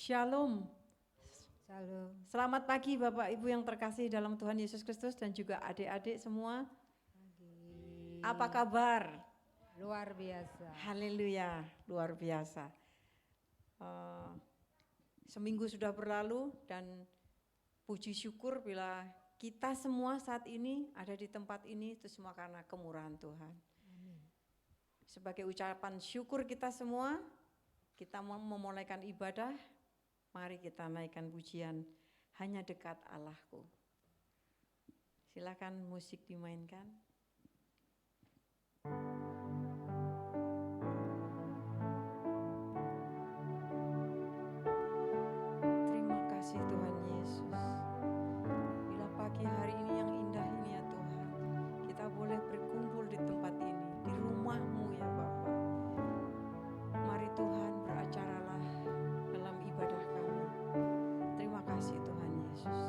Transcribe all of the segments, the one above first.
Shalom. Shalom. Selamat pagi Bapak Ibu yang terkasih dalam Tuhan Yesus Kristus dan juga adik-adik semua. Pagi. Apa kabar? Luar biasa. Haleluya, luar biasa. Seminggu sudah berlalu dan puji syukur bila kita semua saat ini ada di tempat ini itu semua karena kemurahan Tuhan. Amin. Sebagai ucapan syukur kita semua, kita memulaikan ibadah. Mari kita naikkan pujian hanya dekat Allahku. Silakan musik dimainkan. Terima kasih Tuhan Yesus. Bila pagi hari ini yang indah ini ya Tuhan, kita boleh berkumpul di tempat ini, di rumah-Mu ya Bapa. Mari Tuhan beracaralah dalam ibadah kami. Terima kasih Tuhan Yesus.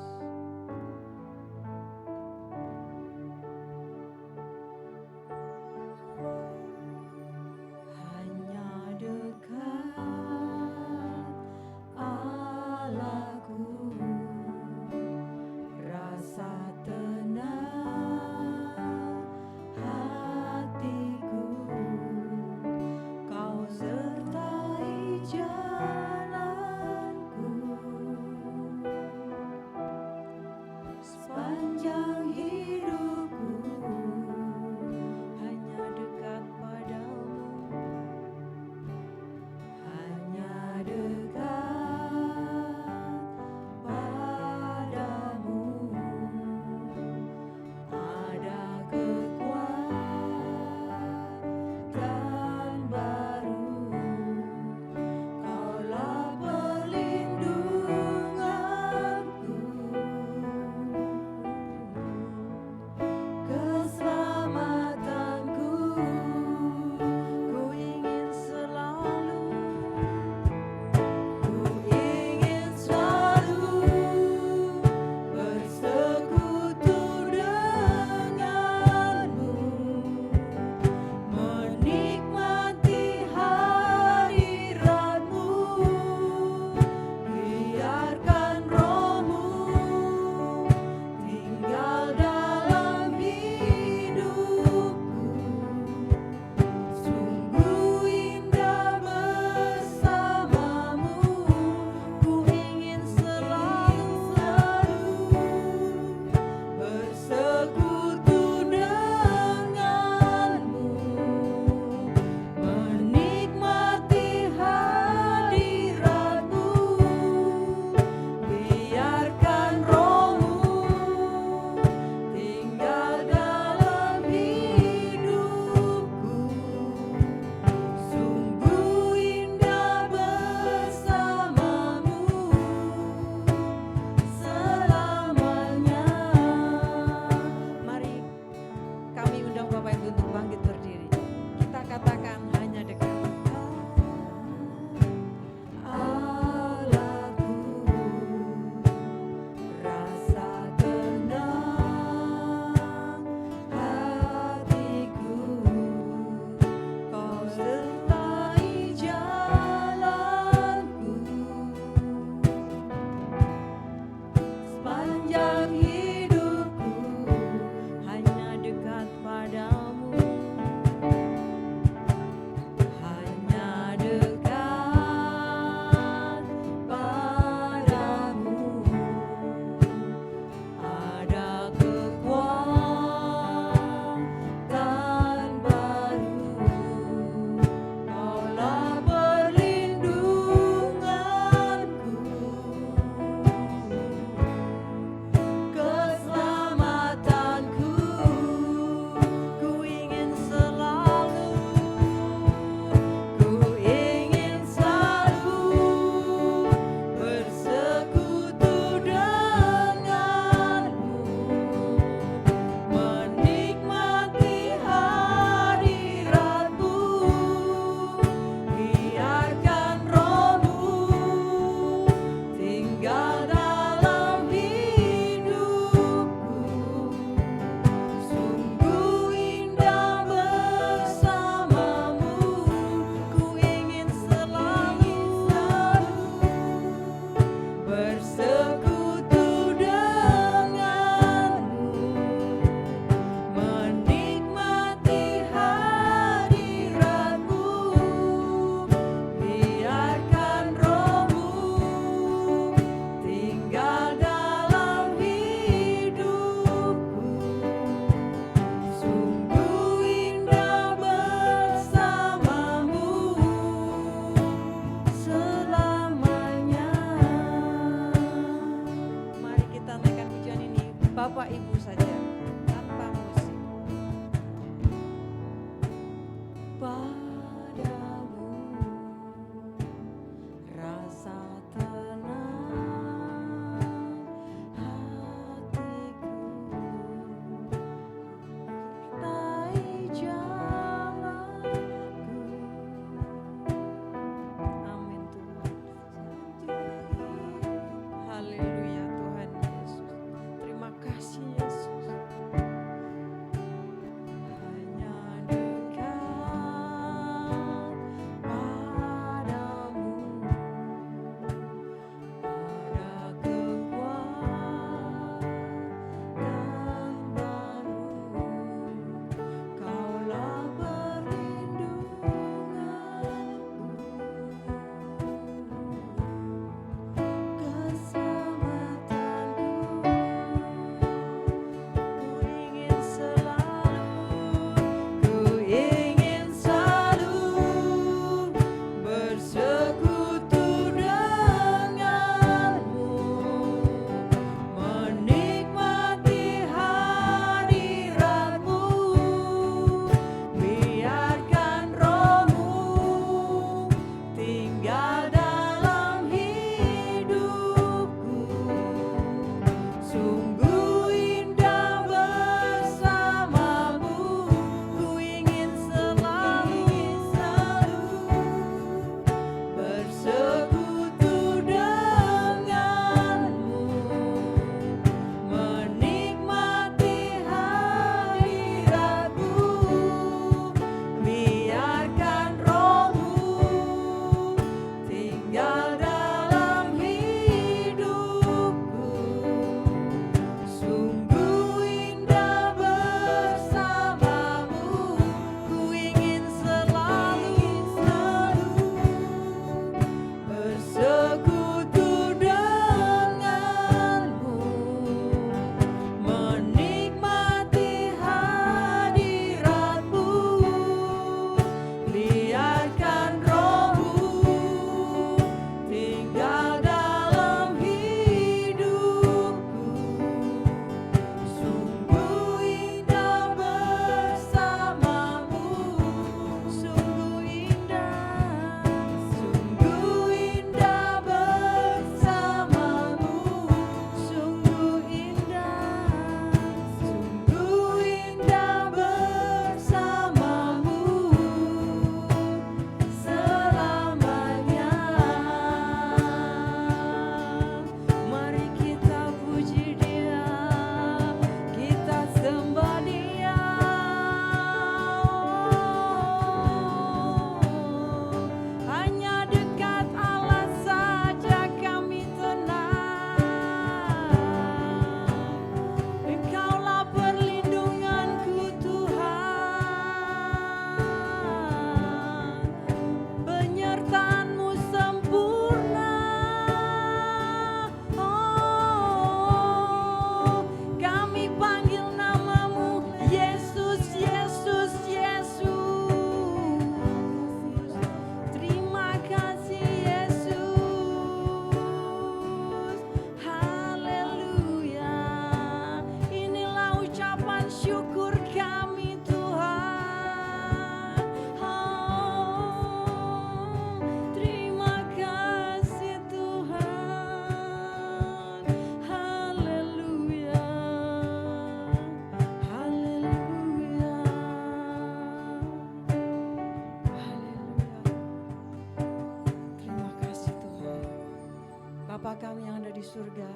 surga,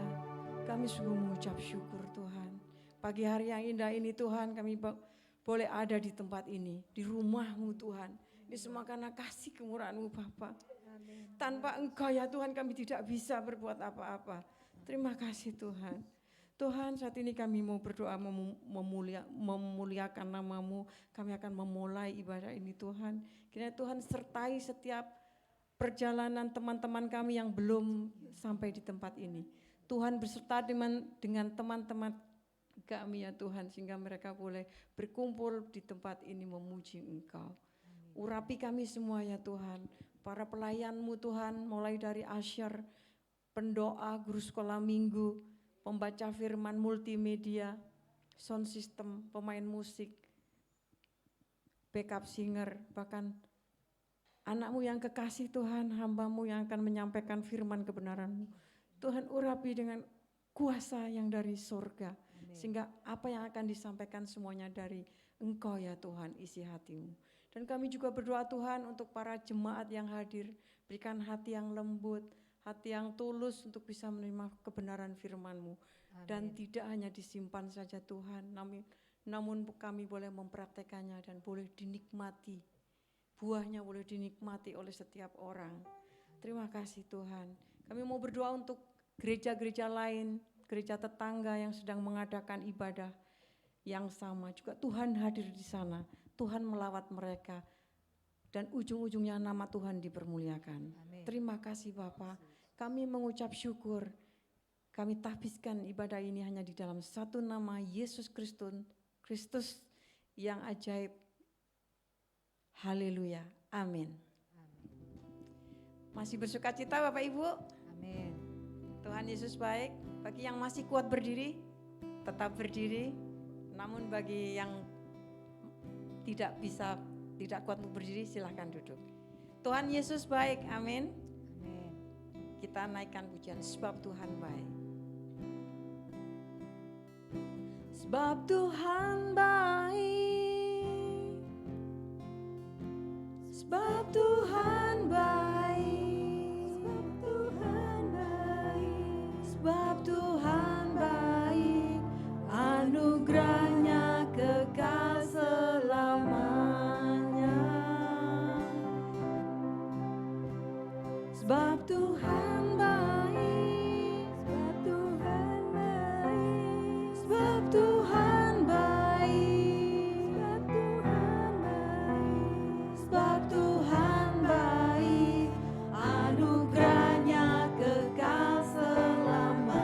kami sungguh mengucap syukur Tuhan. Pagi hari yang indah ini Tuhan, kami boleh ada di tempat ini, di rumah-Mu Tuhan. Ini semua karena kasih kemurahan-Mu Bapa. Tanpa Engkau ya Tuhan kami tidak bisa berbuat apa-apa. Terima kasih Tuhan. Tuhan, saat ini kami mau berdoa memuliakan nama-Mu. Kami akan memulai ibadah ini Tuhan. Kiranya Tuhan sertai setiap perjalanan teman-teman kami yang belum sampai di tempat ini. Tuhan berserta dengan teman-teman kami ya Tuhan, sehingga mereka boleh berkumpul di tempat ini memuji Engkau. Urapi kami semua ya Tuhan, para pelayan-Mu Tuhan, mulai dari asyar, pendoa, guru sekolah minggu, pembaca firman, multimedia, sound system, pemain musik, backup singer, bahkan anak-Mu yang kekasih Tuhan, hamba-Mu yang akan menyampaikan firman kebenaran-Mu. Tuhan urapi dengan kuasa yang dari surga, sehingga apa yang akan disampaikan semuanya dari Engkau ya Tuhan, isi hati-Mu. Dan kami juga berdoa Tuhan untuk para jemaat yang hadir, berikan hati yang lembut, hati yang tulus untuk bisa menerima kebenaran firman-Mu. Dan tidak hanya disimpan saja Tuhan, namun kami boleh mempraktekannya dan boleh dinikmati. Buahnya boleh dinikmati oleh setiap orang. Terima kasih Tuhan. Kami mau berdoa untuk gereja-gereja lain, gereja tetangga yang sedang mengadakan ibadah yang sama. Juga Tuhan hadir di sana. Tuhan melawat mereka. Dan ujung-ujungnya nama Tuhan dipermuliakan. Amin. Terima kasih Bapa. Kami mengucap syukur. Kami tahbiskan ibadah ini hanya di dalam satu nama, Yesus Kristus yang ajaib. Haleluya. Amin. Masih bersuka cita Bapak Ibu? Amin. Tuhan Yesus baik. Bagi yang masih kuat berdiri, tetap berdiri. Namun bagi yang tidak kuat untuk berdiri, silahkan duduk. Tuhan Yesus baik. Amin. Amin. Kita naikkan pujian sebab Tuhan baik. Sebab Tuhan baik. Sebab Tuhan baik. Sebab Tuhan baik. Sebab Tuhan baik. Anugerahnya kekal selamanya. Sebab Tuhan baik. Sebab Tuhan baik. Sebab Tuhan baik. Sebab Tuhan baik. Anugerahnya kekal selamanya.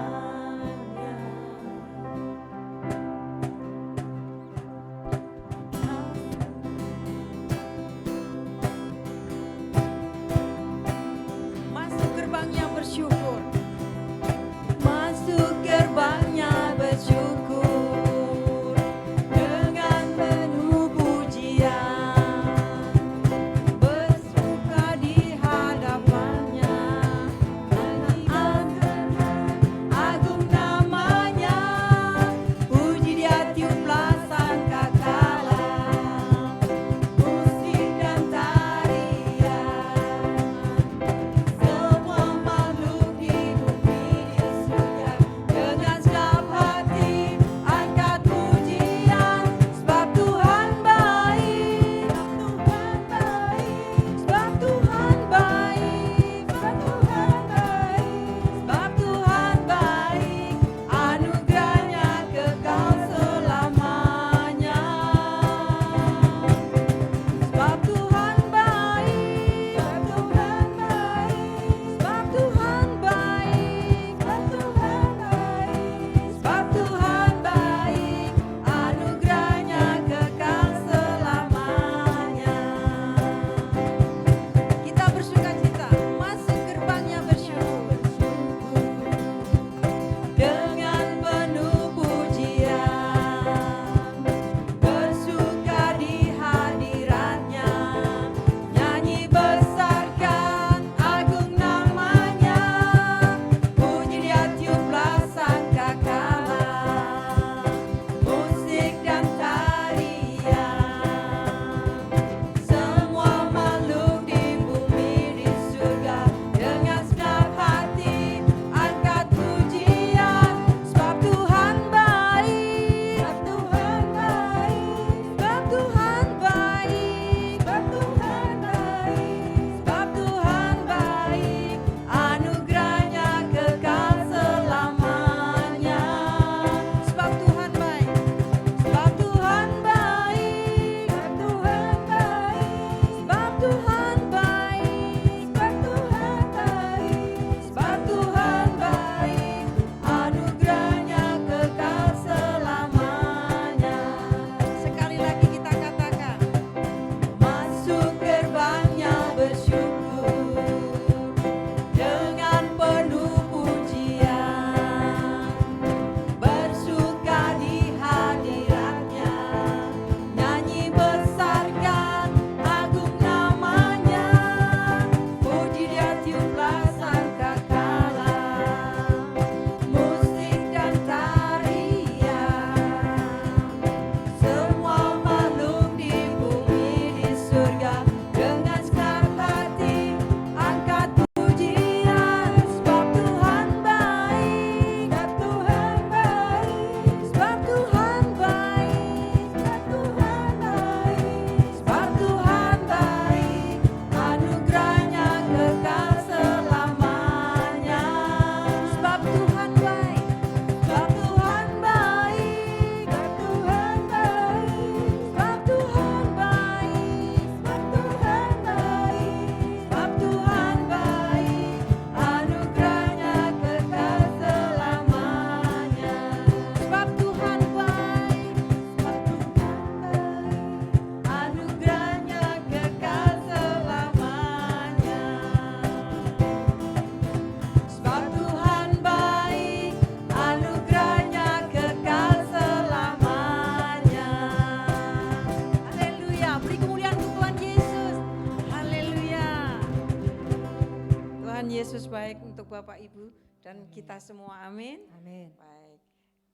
Bapak Ibu dan kita semua. Amin. Amin. Baik,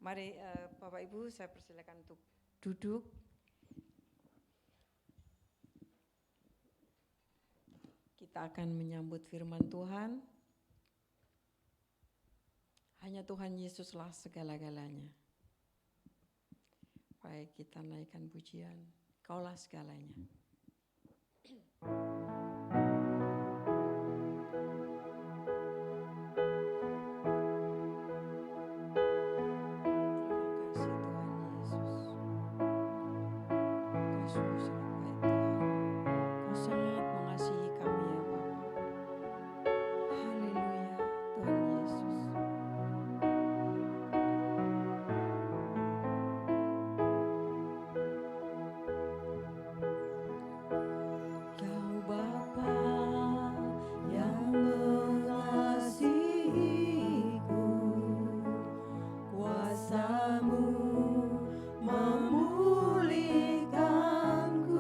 mari Bapak Ibu saya persilakan untuk duduk. Kita akan menyambut firman Tuhan. Hanya Tuhan Yesuslah segala-galanya. Baik, kita naikkan pujian. Kaulah segalanya. Memulihkanku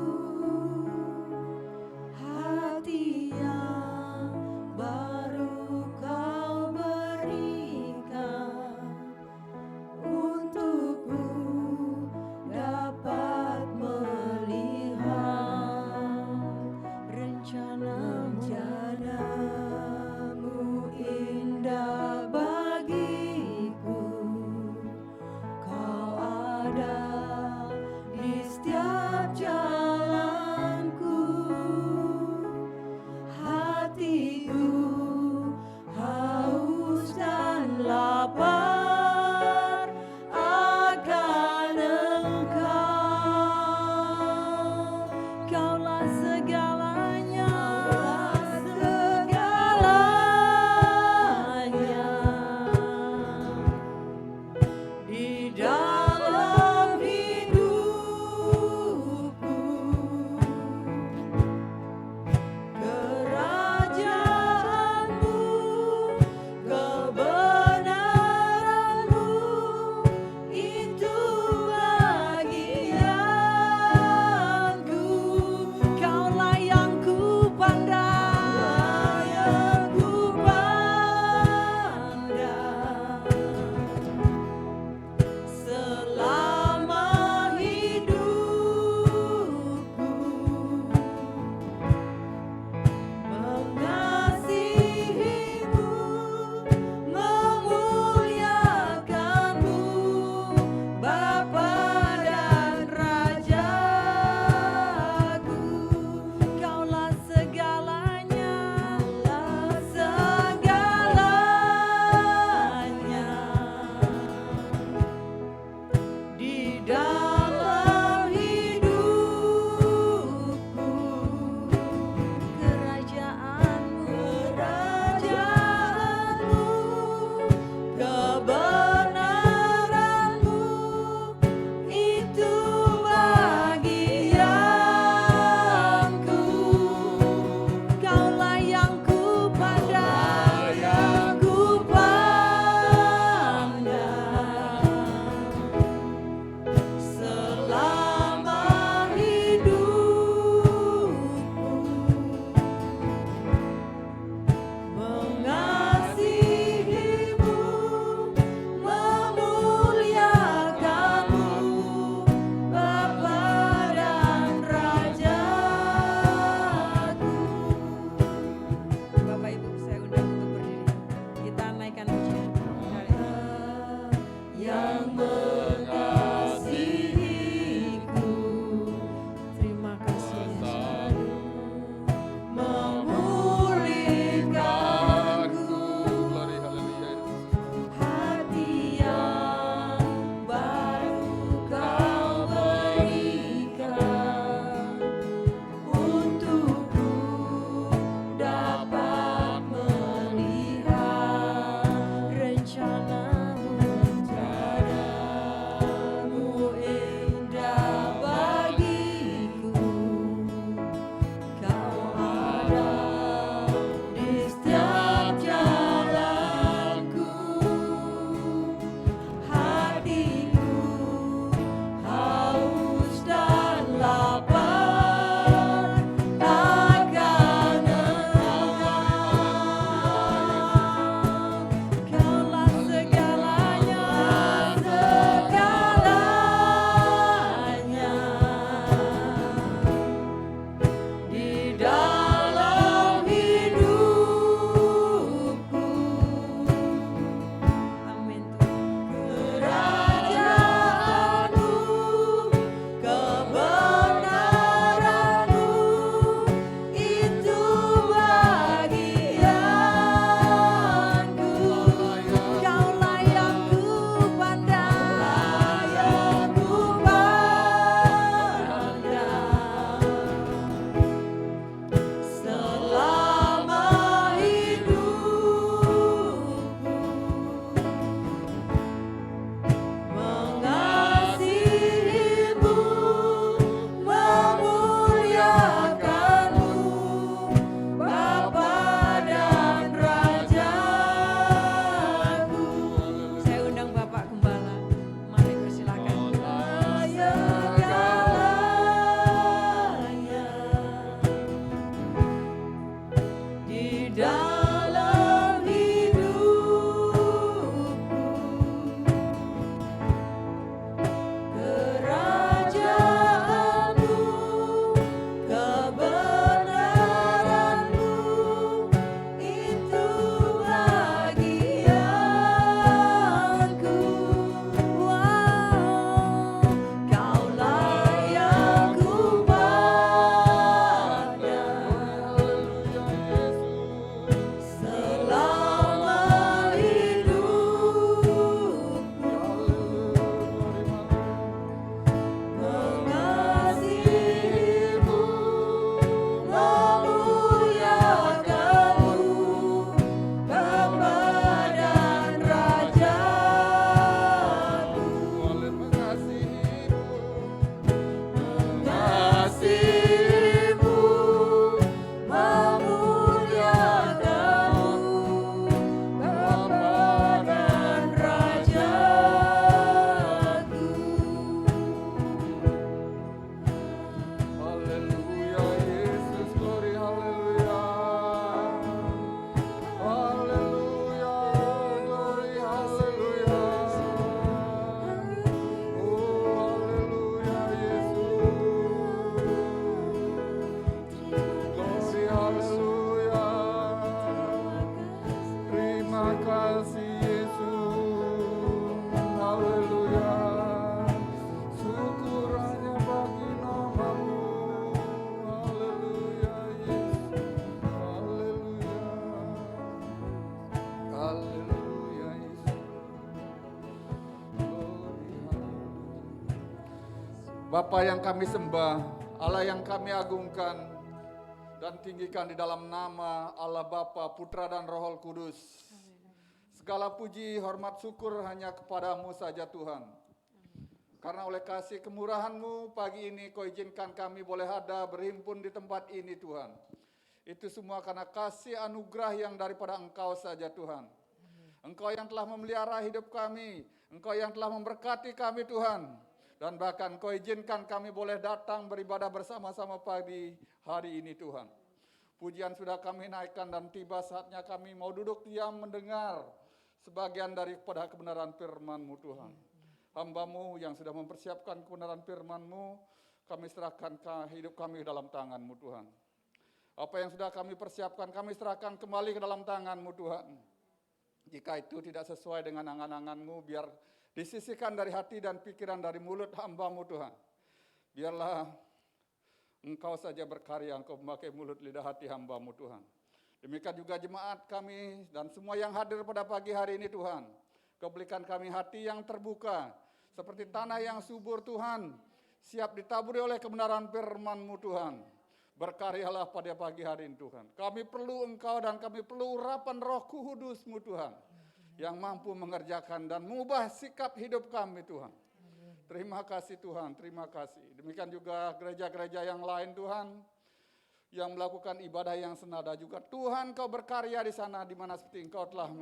Bapa yang kami sembah, Allah yang kami agungkan dan tinggikan di dalam nama Allah Bapa, Putra dan Roh Kudus. Segala puji, hormat, syukur hanya kepadamu saja Tuhan. Karena oleh kasih kemurahan-Mu pagi ini Kau izinkan kami boleh ada berhimpun di tempat ini Tuhan. Itu semua karena kasih anugerah yang daripada Engkau saja Tuhan. Engkau yang telah memelihara hidup kami, Engkau yang telah memberkati kami Tuhan. Dan bahkan Kau izinkan kami boleh datang beribadah bersama-sama pagi hari ini Tuhan. Pujian sudah kami naikkan dan tiba saatnya kami mau duduk diam mendengar sebagian daripada kebenaran firman-Mu Tuhan. Hamba-Mu yang sudah mempersiapkan kebenaran firman-Mu, kami serahkan hidup kami dalam tangan-Mu Tuhan. Apa yang sudah kami persiapkan, kami serahkan kembali ke dalam tangan-Mu Tuhan. Jika itu tidak sesuai dengan angan-angan-Mu, biar disisihkan dari hati dan pikiran dari mulut hamba-Mu Tuhan. Biarlah Engkau saja berkarya, Engkau memakai mulut lidah hati hamba-Mu Tuhan. Demikian juga jemaat kami dan semua yang hadir pada pagi hari ini Tuhan. Kau berikan kami hati yang terbuka, seperti tanah yang subur Tuhan, siap ditaburi oleh kebenaran firman-Mu Tuhan. Berkaryalah pada pagi hari ini Tuhan. Kami perlu Engkau dan kami perlu urapan Roh Kudus-Mu Tuhan, yang mampu mengerjakan dan mengubah sikap hidup kami Tuhan. Terima kasih Tuhan, terima kasih. Demikian juga gereja-gereja yang lain Tuhan, yang melakukan ibadah yang senada juga. Tuhan Kau berkarya di sana, di mana seperti Engkau telah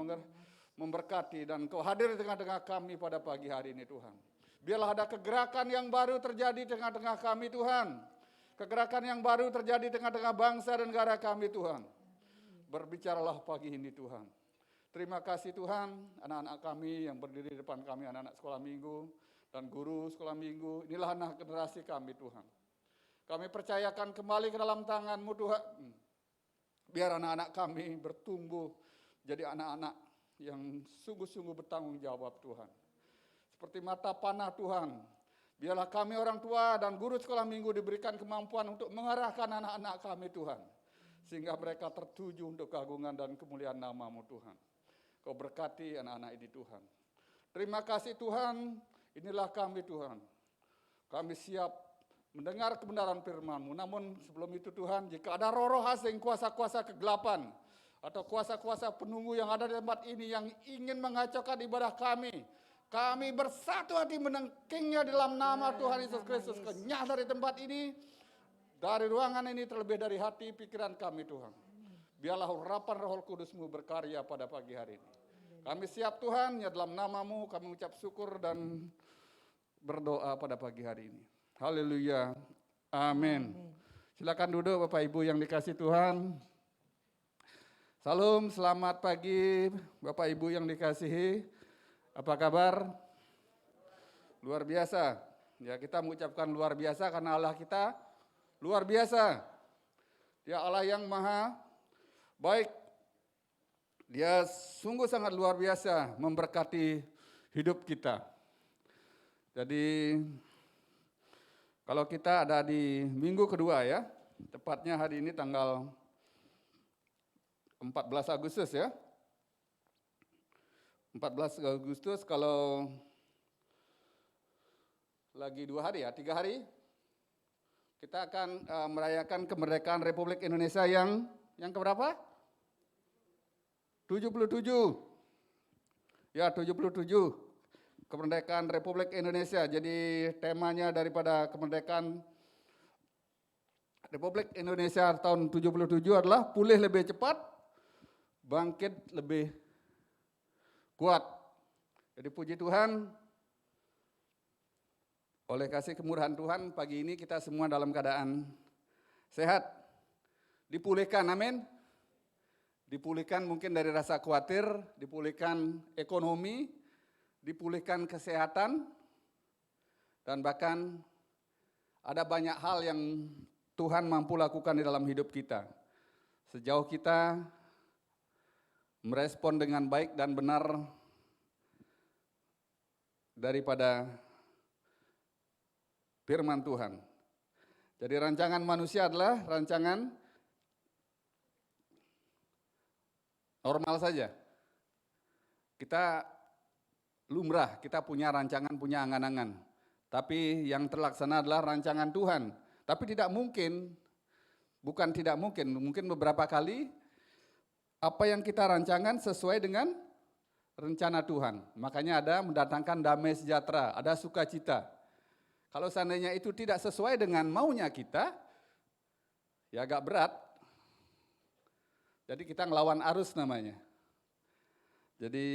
memberkati dan Kau hadir di tengah-tengah kami pada pagi hari ini Tuhan. Biarlah ada kegerakan yang baru terjadi di tengah-tengah kami Tuhan. Kegerakan yang baru terjadi di tengah-tengah bangsa dan negara kami Tuhan. Berbicaralah pagi ini Tuhan. Terima kasih Tuhan, anak-anak kami yang berdiri di depan kami, anak-anak sekolah minggu dan guru sekolah minggu. Inilah anak generasi kami Tuhan. Kami percayakan kembali ke dalam tangan-Mu Tuhan. Biar anak-anak kami bertumbuh jadi anak-anak yang sungguh-sungguh bertanggung jawab Tuhan. Seperti mata panah Tuhan. Biarlah kami orang tua dan guru sekolah minggu diberikan kemampuan untuk mengarahkan anak-anak kami Tuhan. Sehingga mereka tertuju untuk keagungan dan kemuliaan nama-Mu Tuhan. Kau berkati anak-anak ini Tuhan. Terima kasih Tuhan, inilah kami Tuhan. Kami siap mendengar kebenaran firman-Mu. Namun sebelum itu Tuhan, jika ada roh-roh asing, kuasa-kuasa kegelapan, atau kuasa-kuasa penunggu yang ada di tempat ini yang ingin mengacaukan ibadah kami bersatu hati menengkingnya dalam nama Tuhan Yesus Kristus. Kenyah dari tempat ini, dari ruangan ini, terlebih dari hati pikiran kami Tuhan. Biarlah urapan Roh Kudus-Mu berkarya pada pagi hari ini. Kami siap Tuhan, ya dalam nama-Mu kami ucap syukur dan berdoa pada pagi hari ini. Haleluya, amin. Silakan duduk Bapak Ibu yang dikasih Tuhan. Salam, selamat pagi Bapak Ibu yang dikasihi. Apa kabar? Luar biasa. Ya, kita mengucapkan luar biasa karena Allah kita luar biasa. Dia Allah yang maha baik. Dia sungguh sangat luar biasa memberkati hidup kita. Jadi kalau kita ada di minggu kedua ya, tepatnya hari ini tanggal 14 Agustus ya. 14 Agustus kalau lagi 2 hari ya, 3 hari kita akan merayakan kemerdekaan Republik Indonesia yang keberapa? 77. Ya, 77. Kemerdekaan Republik Indonesia. Jadi temanya daripada kemerdekaan Republik Indonesia tahun 77 adalah pulih lebih cepat, bangkit lebih kuat. Jadi puji Tuhan, oleh kasih kemurahan Tuhan, pagi ini kita semua dalam keadaan sehat. Dipulihkan, amin. Dipulihkan mungkin dari rasa khawatir, dipulihkan ekonomi, dipulihkan kesehatan, dan bahkan ada banyak hal yang Tuhan mampu lakukan di dalam hidup kita. Sejauh kita merespon dengan baik dan benar daripada firman Tuhan. Jadi rancangan manusia adalah rancangan normal saja. Kita lumrah, kita punya rancangan, punya angan-angan. Tapi yang terlaksana adalah rancangan Tuhan. Tapi tidak mungkin, bukan tidak mungkin, mungkin beberapa kali apa yang kita rancangan sesuai dengan rencana Tuhan. Makanya ada mendatangkan damai sejahtera, ada sukacita. Kalau seandainya itu tidak sesuai dengan maunya kita, ya agak berat. Jadi kita ngelawan arus namanya. Jadi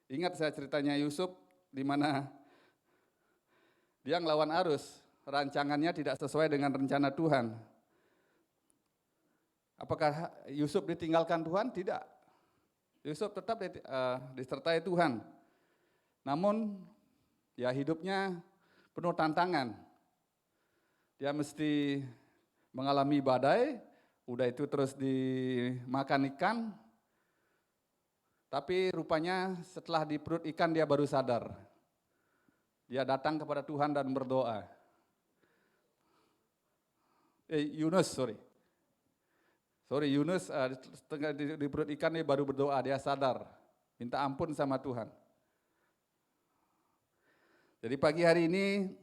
ingat saya ceritanya Yusuf di mana dia ngelawan arus, rancangannya tidak sesuai dengan rencana Tuhan. Apakah Yusuf ditinggalkan Tuhan? Tidak. Yusuf tetap disertai Tuhan. Namun ya hidupnya penuh tantangan. Dia mesti mengalami badai, udah itu terus dimakan ikan. Tapi rupanya setelah di perut ikan dia baru sadar. Dia datang kepada Tuhan dan berdoa. Yunus, Yunus di perut ikan dia baru berdoa, dia sadar. Minta ampun sama Tuhan. Jadi pagi hari ini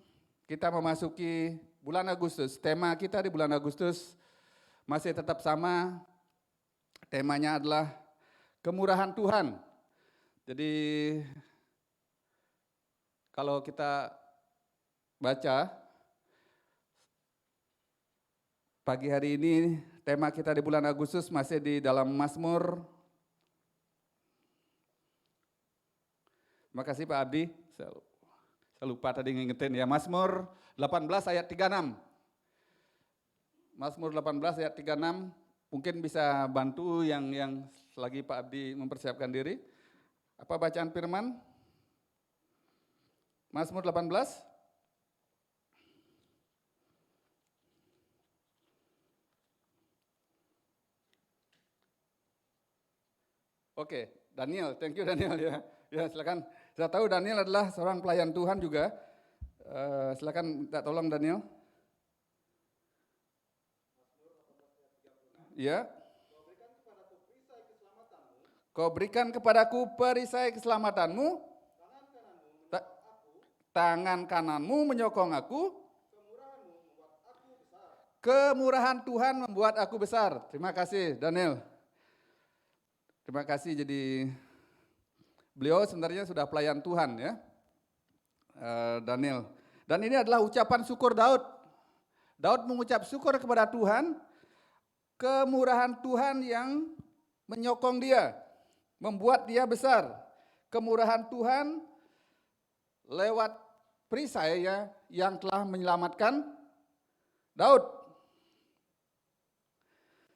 kita memasuki bulan Agustus. Tema kita di bulan Agustus masih tetap sama. Temanya adalah kemurahan Tuhan. Jadi kalau kita baca pagi hari ini tema kita di bulan Agustus masih di dalam Mazmur. Terima kasih Pak Abdi. Saya lupa tadi ngingetin ya. Mazmur 18 ayat 36. Mazmur 18 ayat 36. Mungkin bisa bantu yang lagi Pak Abdi mempersiapkan diri. Apa bacaan firman? Mazmur 18. Oke, Daniel, thank you Daniel ya. Ya silakan. Saya tahu Daniel adalah seorang pelayan Tuhan juga. Silakan minta tolong Daniel. Ya. Kau berikan kepadaku perisai keselamatanmu. Tangan kananmu menyokong aku. Kemurahan Tuhan membuat aku besar. Terima kasih Daniel. Terima kasih, jadi beliau sebenarnya sudah pelayan Tuhan ya, Daniel. Dan ini adalah ucapan syukur Daud. Daud mengucap syukur kepada Tuhan, kemurahan Tuhan yang menyokong dia, membuat dia besar. Kemurahan Tuhan lewat perisai ya, yang telah menyelamatkan Daud.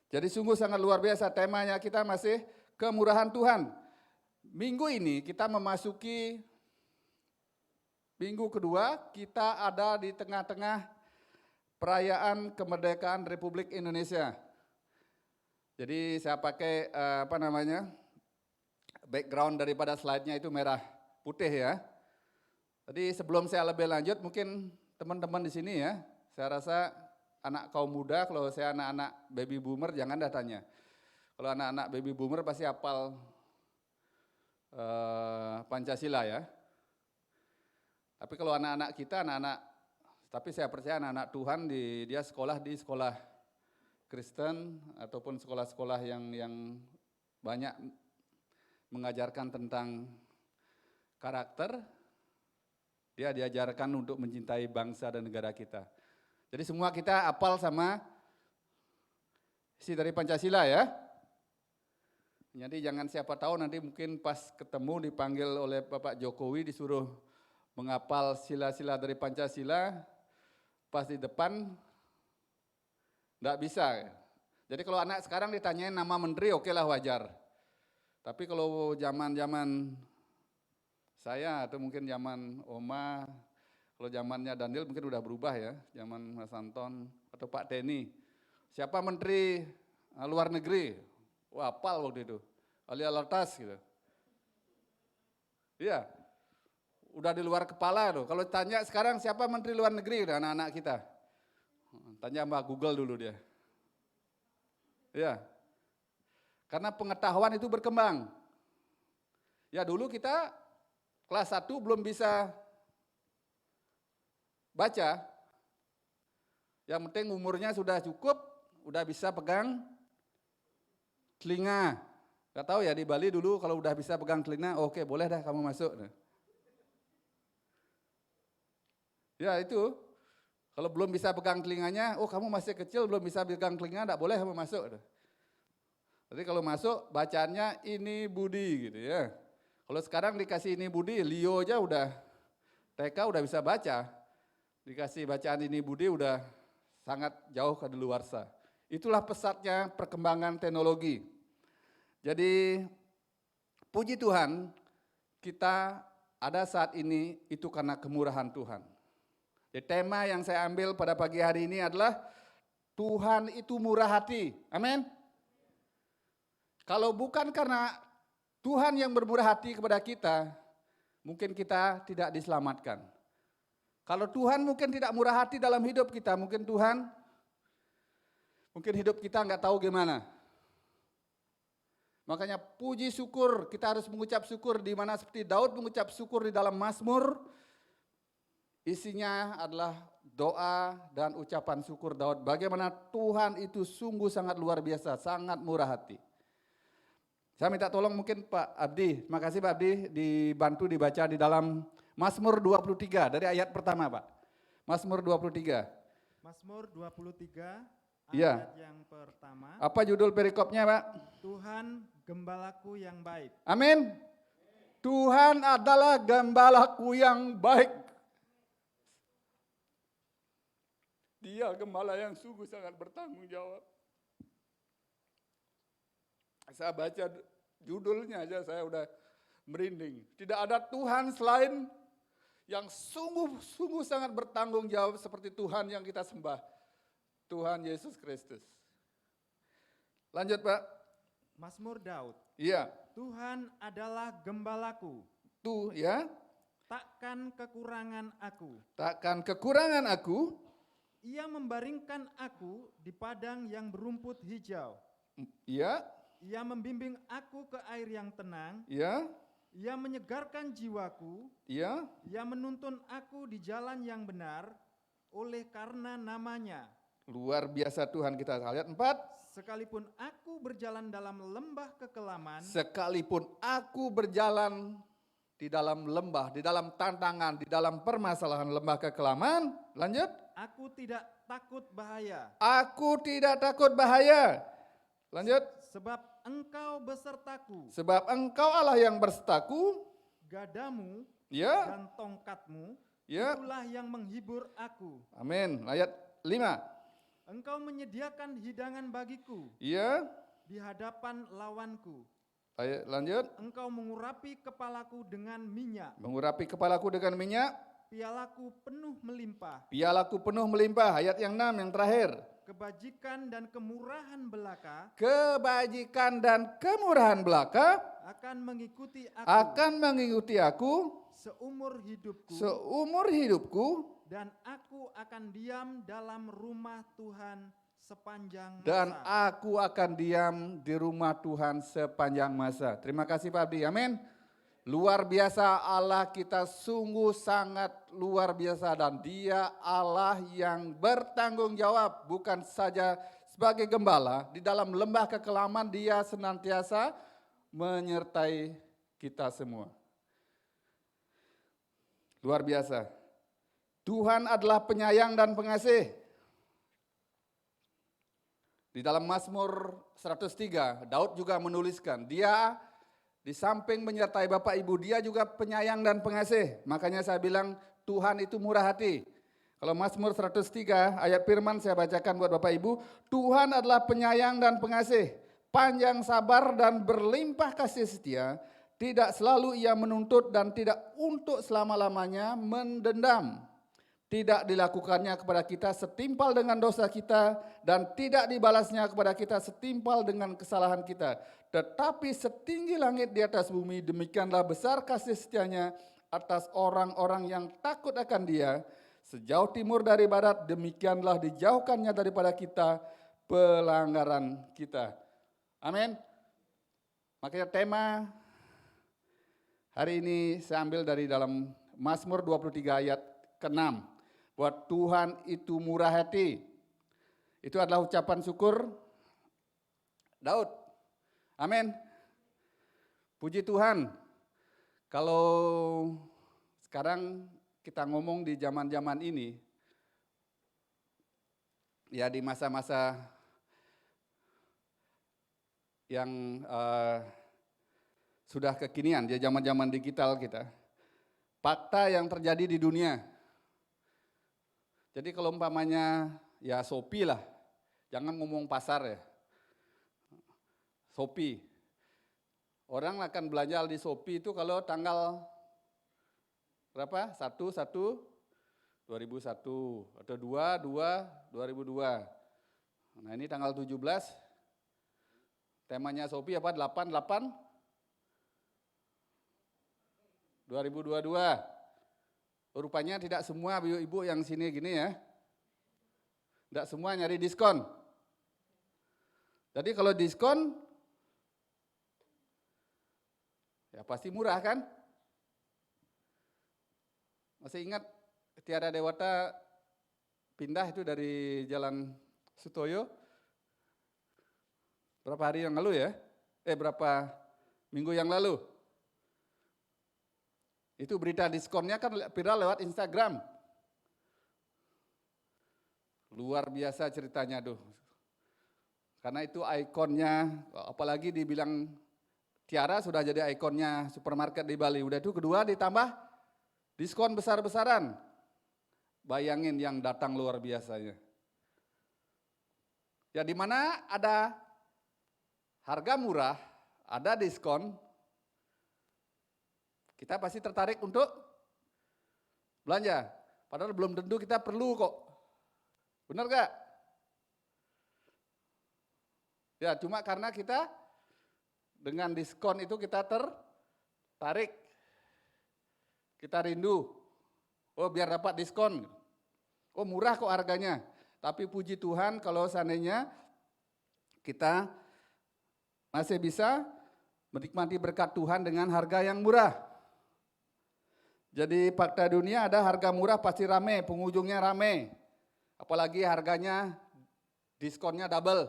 Jadi sungguh sangat luar biasa, temanya kita masih kemurahan Tuhan. Minggu ini kita memasuki minggu kedua, kita ada di tengah-tengah perayaan kemerdekaan Republik Indonesia. Jadi saya pakai background daripada slide-nya itu merah putih ya. Jadi sebelum saya lebih lanjut, mungkin teman-teman di sini ya, saya rasa anak kaum muda, kalau saya anak-anak baby boomer jangan dah tanya. Kalau anak-anak baby boomer pasti hafal Pancasila ya. Tapi kalau anak-anak kita, tapi saya percaya anak-anak Tuhan dia sekolah di sekolah Kristen ataupun sekolah-sekolah yang banyak mengajarkan tentang karakter, dia diajarkan untuk mencintai bangsa dan negara kita. Jadi semua kita hafal sama isi dari Pancasila ya. Jadi jangan siapa tahu nanti mungkin pas ketemu dipanggil oleh Bapak Jokowi disuruh menghafal sila-sila dari Pancasila, pas di depan enggak bisa. Jadi kalau anak sekarang ditanyain nama menteri, oke lah wajar. Tapi kalau zaman-zaman saya atau mungkin zaman Oma, kalau zamannya Daniel mungkin udah berubah ya, zaman Mas Anton atau Pak Teni. Siapa menteri luar negeri? Wah, hafal waktu itu. Alia Lartas gitu. Iya. Udah di luar kepala tuh. Kalau tanya sekarang siapa menteri luar negeri udah anak-anak kita. Tanya Mbak Google dulu dia. Iya. Karena pengetahuan itu berkembang. Ya dulu kita kelas 1 belum bisa baca. Yang penting umurnya sudah cukup, udah bisa pegang telinga. Gak tahu ya di Bali dulu kalau udah bisa pegang telinga, oke boleh dah kamu masuk. Ya itu, kalau belum bisa pegang telinganya, oh kamu masih kecil belum bisa pegang telinga, enggak boleh kamu masuk. Jadi kalau masuk bacaannya ini Budi gitu ya. Kalau sekarang dikasih ini Budi, Leo aja udah TK udah bisa baca. Dikasih bacaan ini Budi udah sangat jauh kadaluarsa. Itulah pesatnya perkembangan teknologi. Jadi puji Tuhan kita ada saat ini itu karena kemurahan Tuhan. Jadi tema yang saya ambil pada pagi hari ini adalah Tuhan itu murah hati. Amin. Kalau bukan karena Tuhan yang bermurah hati kepada kita, mungkin kita tidak diselamatkan. Kalau Tuhan mungkin tidak murah hati dalam hidup kita, mungkin hidup kita nggak tahu gimana. Makanya puji syukur, kita harus mengucap syukur di mana seperti Daud mengucap syukur di dalam Mazmur. Isinya adalah doa dan ucapan syukur Daud. Bagaimana Tuhan itu sungguh sangat luar biasa, sangat murah hati. Saya minta tolong mungkin Pak Abdi, terima kasih Pak Abdi, dibantu dibaca di dalam Mazmur 23 dari ayat pertama Pak. Mazmur 23. Mazmur 23 Iya. ayat yang pertama. Apa judul perikopnya Pak? Tuhan gembalaku yang baik. Amin. Tuhan adalah gembalaku yang baik. Dia gembala yang sungguh sangat bertanggung jawab. Saya baca judulnya aja saya udah merinding. Tidak ada Tuhan selain yang sungguh sangat bertanggung jawab seperti Tuhan yang kita sembah. Tuhan Yesus Kristus. Lanjut Pak. Mazmur Daud. Iya. Tuhan adalah gembalaku. Tuh ya. Takkan kekurangan aku. Takkan kekurangan aku. Ia membaringkan aku di padang yang berumput hijau. Iya. Ia membimbing aku ke air yang tenang. Iya. Ia menyegarkan jiwaku. Iya. Ia menuntun aku di jalan yang benar oleh karena namanya. Luar biasa Tuhan kita. Lihat 4. Sekalipun aku berjalan dalam lembah kekelaman. Sekalipun aku berjalan di dalam lembah, di dalam tantangan, di dalam permasalahan lembah kekelaman. Lanjut. Aku tidak takut bahaya. Aku tidak takut bahaya. Lanjut. Sebab engkau besertaku. Sebab engkau Allah yang bersertaku. Gadamu Ya. dan tongkatmu. Ya. Itulah yang menghibur aku. Amin. Ayat 5. Engkau menyediakan hidangan bagiku Ya. di hadapan lawanku. Ayat lanjut. Engkau mengurapi kepalaku dengan minyak. Mengurapi kepalaku dengan minyak. Pialaku penuh melimpah. Pialaku penuh melimpah. Ayat yang 6 yang terakhir. Kebajikan dan kemurahan belaka Kebajikan dan kemurahan belaka akan mengikuti aku akan mengikuti aku seumur hidupku. seumur hidupku, Dan aku akan diam dalam rumah Tuhan sepanjang dan masa. aku akan diam di rumah Tuhan sepanjang masa. Terima kasih Pak Abdi, amin. Luar biasa Allah kita, sungguh sangat luar biasa, dan Dia Allah yang bertanggung jawab, bukan saja sebagai gembala. Di dalam lembah kekelaman Dia senantiasa menyertai kita semua. Luar biasa. Tuhan adalah penyayang dan pengasih. Di dalam Mazmur 103, Daud juga menuliskan, dia di samping menyertai Bapak Ibu, dia juga penyayang dan pengasih. Makanya saya bilang Tuhan itu murah hati. Kalau Mazmur 103 ayat firman saya bacakan buat Bapak Ibu, Tuhan adalah penyayang dan pengasih, panjang sabar dan berlimpah kasih setia, tidak selalu ia menuntut dan tidak untuk selama-lamanya mendendam. Tidak dilakukannya kepada kita setimpal dengan dosa kita, dan tidak dibalasnya kepada kita setimpal dengan kesalahan kita. Tetapi setinggi langit di atas bumi, demikianlah besar kasih setianya atas orang-orang yang takut akan Dia. Sejauh timur dari barat, demikianlah dijauhkannya daripada kita pelanggaran kita. Amin. Makanya tema hari ini saya ambil dari dalam Mazmur 23 ayat ke-6. Buat Tuhan itu murah hati. Itu adalah ucapan syukur Daud. Amin. Puji Tuhan. Kalau sekarang kita ngomong di zaman-zaman ini, ya di masa-masa yang sudah kekinian, di zaman-zaman digital kita, fakta yang terjadi di dunia. Jadi kalau umpamanya ya Shopee lah, jangan ngomong pasar ya, Shopee. Orang akan belanja di Shopee itu kalau tanggal berapa? 1/1/2001 atau 2/2/2002. Nah ini tanggal 17, temanya Shopee apa? 8/8/2022. Rupanya tidak semua ibu-ibu yang sini gini ya, tidak semua nyari diskon. Jadi kalau diskon, ya pasti murah kan? Masih ingat Tiara Dewata pindah itu dari Jalan Sutoyo? Berapa hari yang lalu ya? Berapa minggu yang lalu? Itu berita diskonnya kan viral lewat Instagram. Luar biasa ceritanya tuh. Karena itu ikonnya, apalagi dibilang Tiara sudah jadi ikonnya supermarket di Bali. Udah itu kedua ditambah diskon besar-besaran. Bayangin yang datang luar biasanya. Ya di mana ada harga murah, ada diskon, kita pasti tertarik untuk belanja. Padahal belum tentu kita perlu kok. Benar gak? Ya cuma karena kita dengan diskon itu kita tertarik. Kita rindu. Oh biar dapat diskon. Oh murah kok harganya. Tapi puji Tuhan kalau seandainya kita masih bisa menikmati berkat Tuhan dengan harga yang murah. Jadi fakta dunia ada harga murah pasti rame, pengunjungnya rame. Apalagi harganya diskonnya double.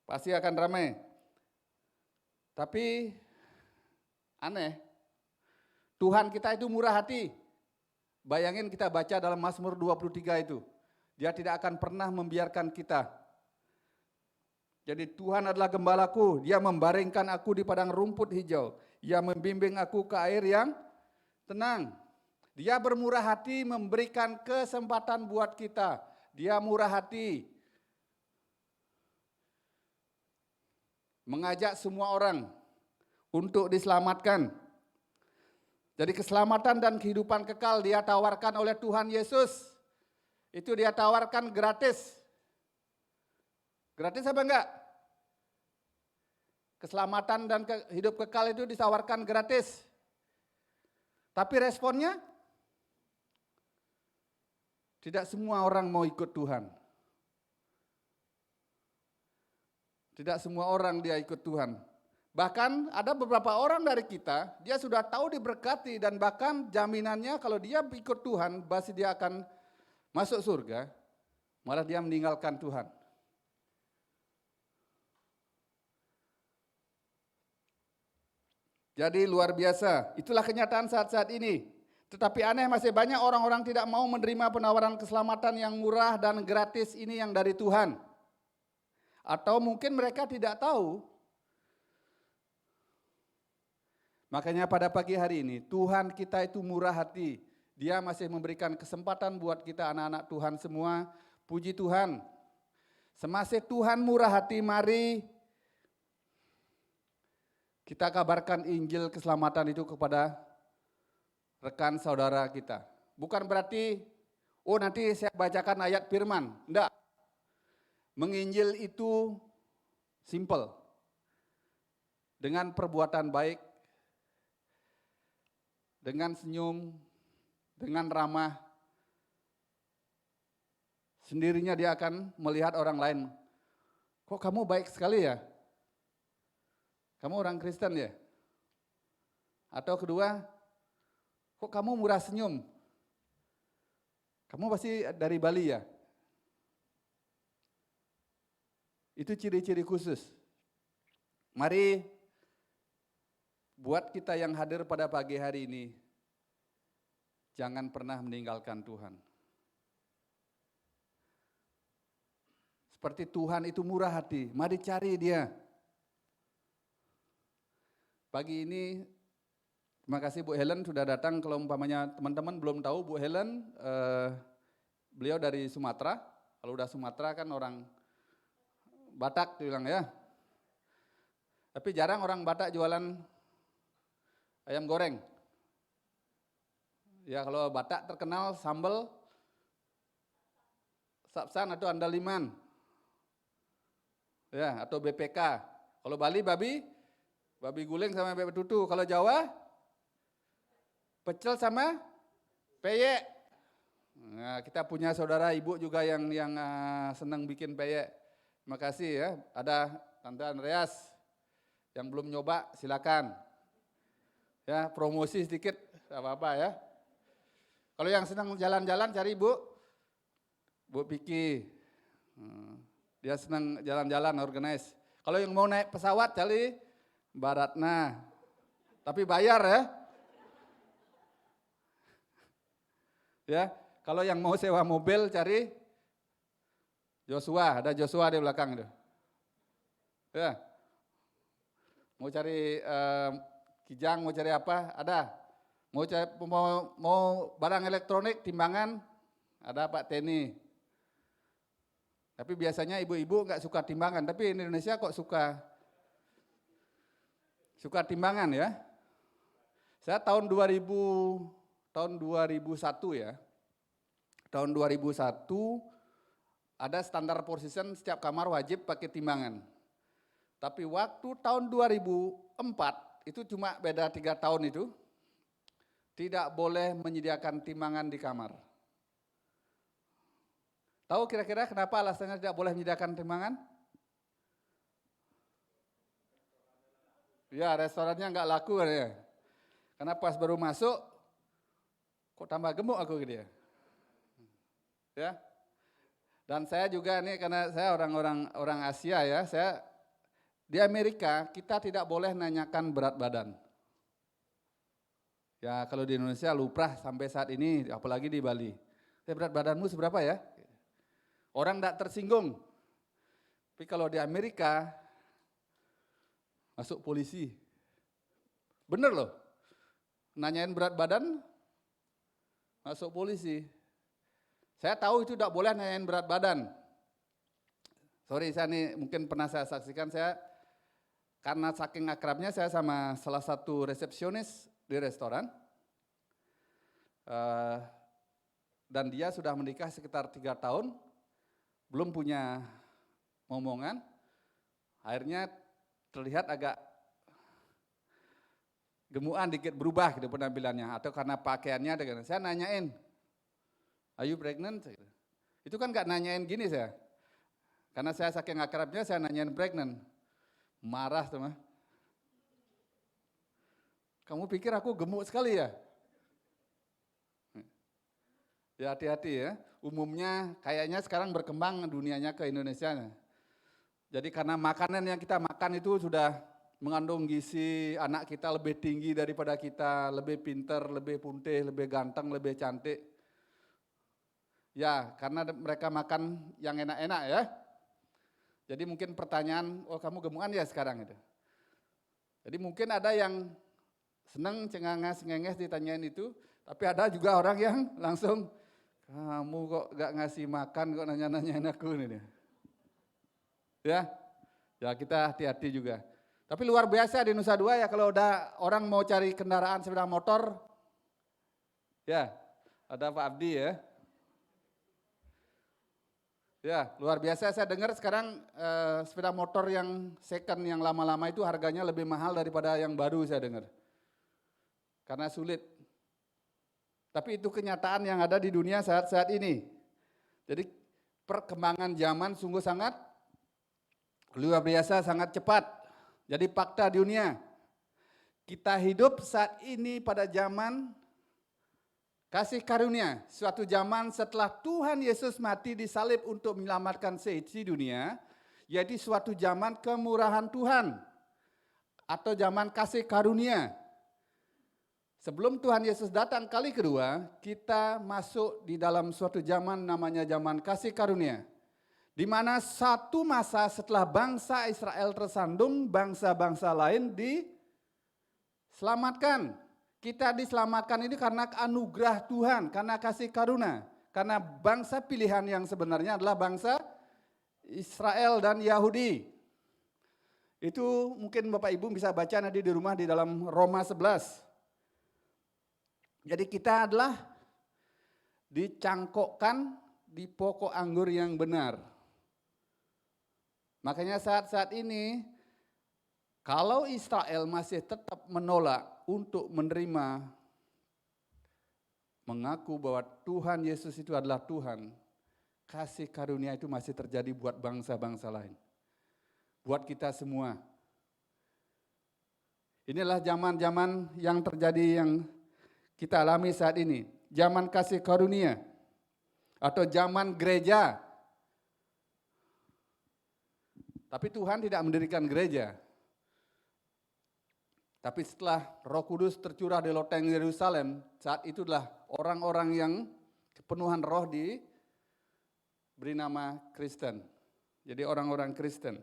Pasti akan rame. Tapi aneh, Tuhan kita itu murah hati. Bayangin kita baca dalam Mazmur 23 itu. Dia tidak akan pernah membiarkan kita. Jadi Tuhan adalah gembalaku, Dia membaringkan aku di padang rumput hijau. Dia membimbing aku ke air yang tenang. Dia bermurah hati memberikan kesempatan buat kita. Dia murah hati mengajak semua orang untuk diselamatkan. Jadi keselamatan dan kehidupan kekal Dia tawarkan oleh Tuhan Yesus. Itu Dia tawarkan gratis. Gratis apa enggak? Keselamatan dan hidup kekal itu ditawarkan gratis. Tapi responnya, tidak semua orang mau ikut Tuhan. Tidak semua orang dia ikut Tuhan. Bahkan ada beberapa orang dari kita, dia sudah tahu diberkati dan bahkan jaminannya kalau dia ikut Tuhan, pasti dia akan masuk surga, malah dia meninggalkan Tuhan. Jadi luar biasa, itulah kenyataan saat-saat ini. Tetapi aneh masih banyak orang-orang tidak mau menerima penawaran keselamatan yang murah dan gratis ini yang dari Tuhan. Atau mungkin mereka tidak tahu. Makanya pada pagi hari ini Tuhan kita itu murah hati. Dia masih memberikan kesempatan buat kita anak-anak Tuhan semua. Puji Tuhan. Semasa Tuhan murah hati, mari kita kabarkan Injil keselamatan itu kepada rekan saudara kita. Bukan berarti, oh nanti saya bacakan ayat firman. Enggak. Menginjil itu simple. Dengan perbuatan baik, dengan senyum, dengan ramah, sendirinya dia akan melihat orang lain. Kok kamu baik sekali ya? Kamu orang Kristen ya? Atau kedua, kok kamu murah senyum? Kamu pasti dari Bali ya? Itu ciri-ciri khusus. Mari buat kita yang hadir pada pagi hari ini, jangan pernah meninggalkan Tuhan. Seperti Tuhan itu murah hati, mari cari Dia. Pagi ini, terima kasih Bu Helen sudah datang. Kalau umpamanya teman-teman belum tahu, Bu Helen, beliau dari Sumatera. Kalau udah Sumatera kan orang Batak bilang ya. Tapi jarang orang Batak jualan ayam goreng. Ya kalau Batak terkenal sambal, sapsan atau andaliman. Ya, atau BPK. Kalau Bali babi guling sama bebek tutu. Kalau Jawa pecel sama peyek. Nah, kita punya saudara ibu juga yang senang bikin peyek. Terima kasih ya. Ada Tante Andreas yang belum nyoba silakan. Ya, promosi sedikit apa-apa ya. Kalau yang senang jalan-jalan cari Bu Piki. Dia senang jalan-jalan organize. Kalau yang mau naik pesawat cari Baratna. Tapi bayar ya. Ya, kalau yang mau sewa mobil cari Joshua, ada Joshua di belakang itu. Ya. Mau cari Kijang, mau cari apa? Ada. Mau barang elektronik, timbangan, ada Pak Teni. Tapi biasanya ibu-ibu enggak suka timbangan, tapi di Indonesia kok suka timbangan ya. Saya tahun 2001 ya. Tahun 2001 ada standar position setiap kamar wajib pakai timbangan. Tapi waktu tahun 2004 itu cuma beda 3 tahun itu tidak boleh menyediakan timbangan di kamar. Tahu kira-kira kenapa alasannya tidak boleh menyediakan timbangan? Ya, restorannya nggak laku ya. Karena pas baru masuk, kok tambah gemuk aku gitu ya. Ya. Dan saya juga nih karena saya orang Asia ya, saya di Amerika kita tidak boleh nanyakan berat badan. Ya kalau di Indonesia luprah sampai saat ini, apalagi di Bali. Berat badanmu seberapa ya? Orang tidak tersinggung. Tapi kalau di Amerika, masuk polisi. Bener loh, nanyain berat badan, masuk polisi. Saya tahu itu tidak boleh nanyain berat badan. Sorry, saya nih mungkin pernah saya saksikan, saya karena saking akrabnya saya sama salah satu resepsionis di restoran. Dan dia sudah menikah sekitar 3 tahun, belum punya momongan, akhirnya terlihat agak gemukan dikit, berubah gitu penampilannya, atau karena pakaiannya. Saya nanyain, are you pregnant? Itu kan gak nanyain gini saya, karena saya saking akrabnya saya nanyain pregnant, marah sama. Kamu pikir aku gemuk sekali ya? Ya hati-hati ya, umumnya kayaknya sekarang berkembang dunianya ke Indonesia. Jadi karena makanan yang kita makan itu sudah mengandung gizi, anak kita lebih tinggi daripada kita, lebih pintar, lebih putih, lebih ganteng, lebih cantik. Ya, karena mereka makan yang enak-enak ya. Jadi mungkin pertanyaan, oh kamu gemukan ya sekarang itu. Jadi mungkin ada yang senang cengenges ditanyain itu, tapi ada juga orang yang langsung, kamu kok gak ngasih makan kok nanya-nanyain aku ini. Ya, kita hati-hati juga. Tapi luar biasa di Nusa Dua ya, kalau udah orang mau cari kendaraan sepeda motor, ya ada Pak Abdi ya. Ya luar biasa, saya dengar sekarang sepeda motor yang second, yang lama-lama itu harganya lebih mahal daripada yang baru saya dengar. Karena sulit. Tapi itu kenyataan yang ada di dunia saat ini. Jadi perkembangan zaman sungguh sangat luar biasa, sangat cepat. Jadi fakta dunia, kita hidup saat ini pada zaman kasih karunia, suatu zaman setelah Tuhan Yesus mati disalib untuk menyelamatkan seisi dunia, yaitu suatu zaman kemurahan Tuhan atau zaman kasih karunia. Sebelum Tuhan Yesus datang kali kedua, kita masuk di dalam suatu zaman namanya zaman kasih karunia. Di mana satu masa setelah bangsa Israel tersandung, bangsa-bangsa lain diselamatkan. Kita diselamatkan ini karena anugerah Tuhan, karena kasih karunia. Karena bangsa pilihan yang sebenarnya adalah bangsa Israel dan Yahudi. Itu mungkin Bapak Ibu bisa baca nanti di rumah di dalam Roma 11. Jadi kita adalah dicangkokkan di pokok anggur yang benar. Makanya saat-saat ini, kalau Israel masih tetap menolak untuk menerima, mengaku bahwa Tuhan Yesus itu adalah Tuhan, kasih karunia itu masih terjadi buat bangsa-bangsa lain. Buat kita semua. Inilah zaman-zaman yang terjadi yang kita alami saat ini, zaman kasih karunia atau zaman gereja. Tapi Tuhan tidak mendirikan gereja. Tapi setelah Roh Kudus tercurah di loteng Yerusalem, saat itulah orang-orang yang kepenuhan roh diberi nama Kristen. Jadi orang-orang Kristen.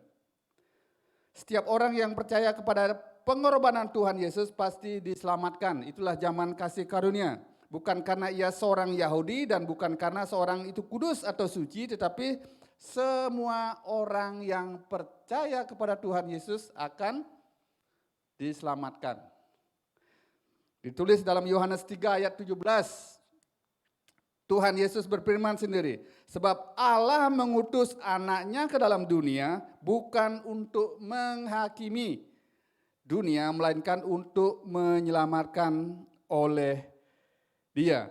Setiap orang yang percaya kepada pengorbanan Tuhan Yesus pasti diselamatkan. Itulah zaman kasih karunia. Bukan karena ia seorang Yahudi dan bukan karena seorang itu kudus atau suci, tetapi semua orang yang percaya kepada Tuhan Yesus akan diselamatkan. Ditulis dalam Yohanes 3 ayat 17. Tuhan Yesus berfirman sendiri, sebab Allah mengutus anaknya ke dalam dunia bukan untuk menghakimi dunia, melainkan untuk menyelamatkan oleh Dia.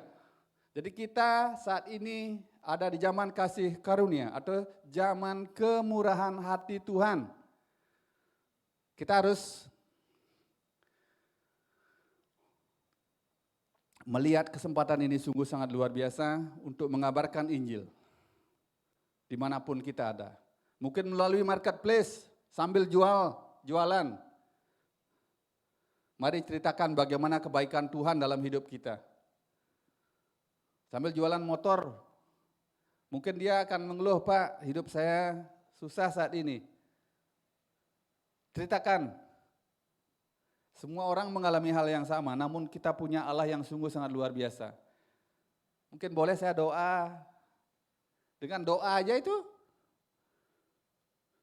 Jadi kita saat ini ada di zaman kasih karunia atau zaman kemurahan hati Tuhan. Kita harus melihat kesempatan ini sungguh sangat luar biasa untuk mengabarkan Injil dimanapun kita ada. Mungkin melalui marketplace sambil jualan. Mari ceritakan bagaimana kebaikan Tuhan dalam hidup kita. Sambil jualan motor, mungkin dia akan mengeluh, Pak, hidup saya susah saat ini. Ceritakan. Semua orang mengalami hal yang sama, namun kita punya Allah yang sungguh sangat luar biasa. Mungkin boleh saya doa. Dengan doa aja itu,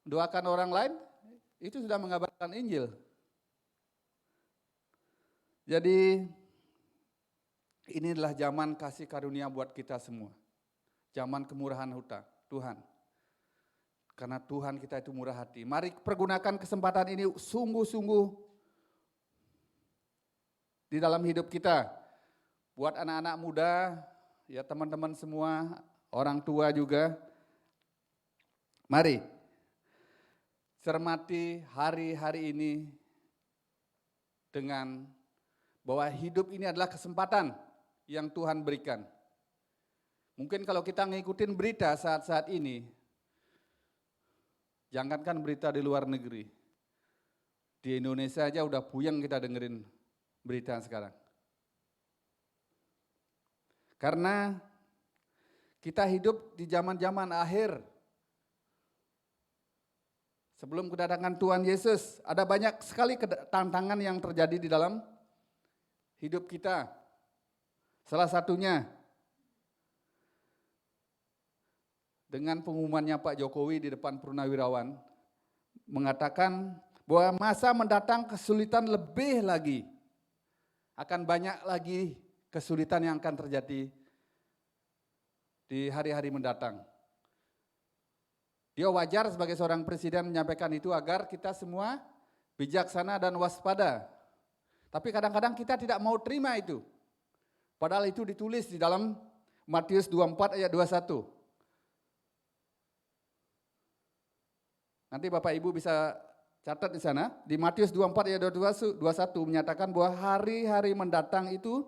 doakan orang lain, itu sudah mengabarkan Injil. Jadi ini adalah zaman kasih karunia buat kita semua. Zaman kemurahan Tuhan. Karena Tuhan kita itu murah hati. Mari pergunakan kesempatan ini sungguh-sungguh di dalam hidup kita. Buat anak-anak muda, ya teman-teman semua, orang tua juga. Mari cermati hari-hari ini dengan bahwa hidup ini adalah kesempatan yang Tuhan berikan. Mungkin kalau kita ngikutin berita saat-saat ini, jangankan berita di luar negeri, di Indonesia aja udah puyeng kita dengerin berita sekarang. Karena kita hidup di zaman-zaman akhir. Sebelum kedatangan Tuhan Yesus, ada banyak sekali tantangan yang terjadi di dalam hidup kita. Salah satunya dengan pengumumannya Pak Jokowi di depan purnawirawan mengatakan bahwa masa mendatang kesulitan lebih lagi. Akan banyak lagi kesulitan yang akan terjadi di hari-hari mendatang. Dia wajar sebagai seorang presiden menyampaikan itu agar kita semua bijaksana dan waspada. Tapi kadang-kadang kita tidak mau terima itu. Padahal itu ditulis di dalam Matius 24 ayat 21. Nanti Bapak Ibu bisa catat di sana. Di Matius 24 ayat 21 menyatakan bahwa hari-hari mendatang itu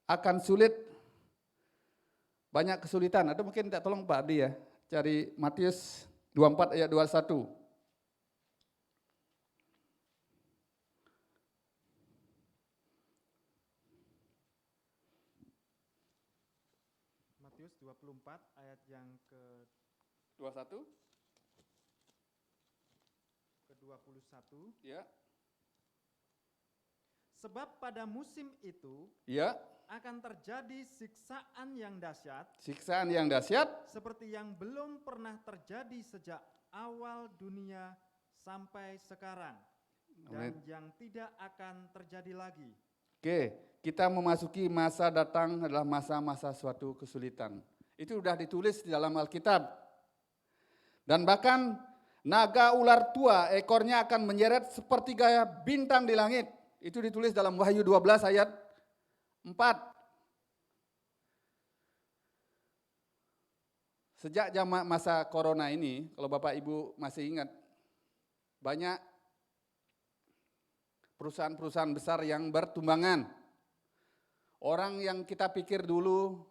akan sulit banyak kesulitan. Atau mungkin tak tolong Pak Adi ya, cari Matius 24 ayat 21. Matius 24 ayat yang 21? ke-21. Ya. Sebab pada musim itu Ya, akan terjadi siksaan yang dahsyat siksaan yang dahsyat seperti yang belum pernah terjadi sejak awal dunia sampai sekarang dan Amin. yang tidak akan terjadi lagi. Oke, kita memasuki masa datang adalah masa-masa suatu kesulitan. Itu sudah ditulis di dalam Alkitab. Dan bahkan naga ular tua ekornya akan menyeret seperti gaya bintang di langit. Itu ditulis dalam Wahyu 12 ayat 4. Sejak zaman masa corona ini, kalau Bapak Ibu masih ingat, banyak perusahaan-perusahaan besar yang bertumbangan. Orang yang kita pikir dulu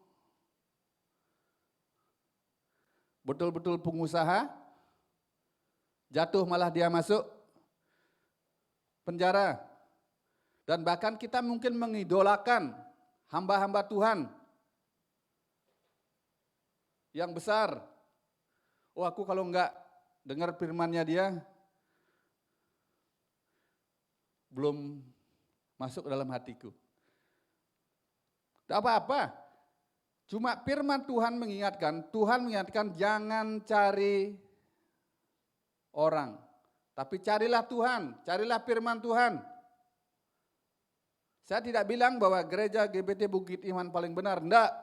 betul-betul pengusaha, jatuh malah dia masuk penjara. Dan bahkan kita mungkin mengidolakan hamba-hamba Tuhan yang besar. Oh, aku kalau enggak dengar firman-Nya dia, belum masuk ke dalam hatiku. Tidak apa-apa. Cuma firman Tuhan mengingatkan jangan cari orang. Tapi carilah Tuhan, carilah firman Tuhan. Saya tidak bilang bahwa gereja GBT Bukit Iman paling benar, enggak.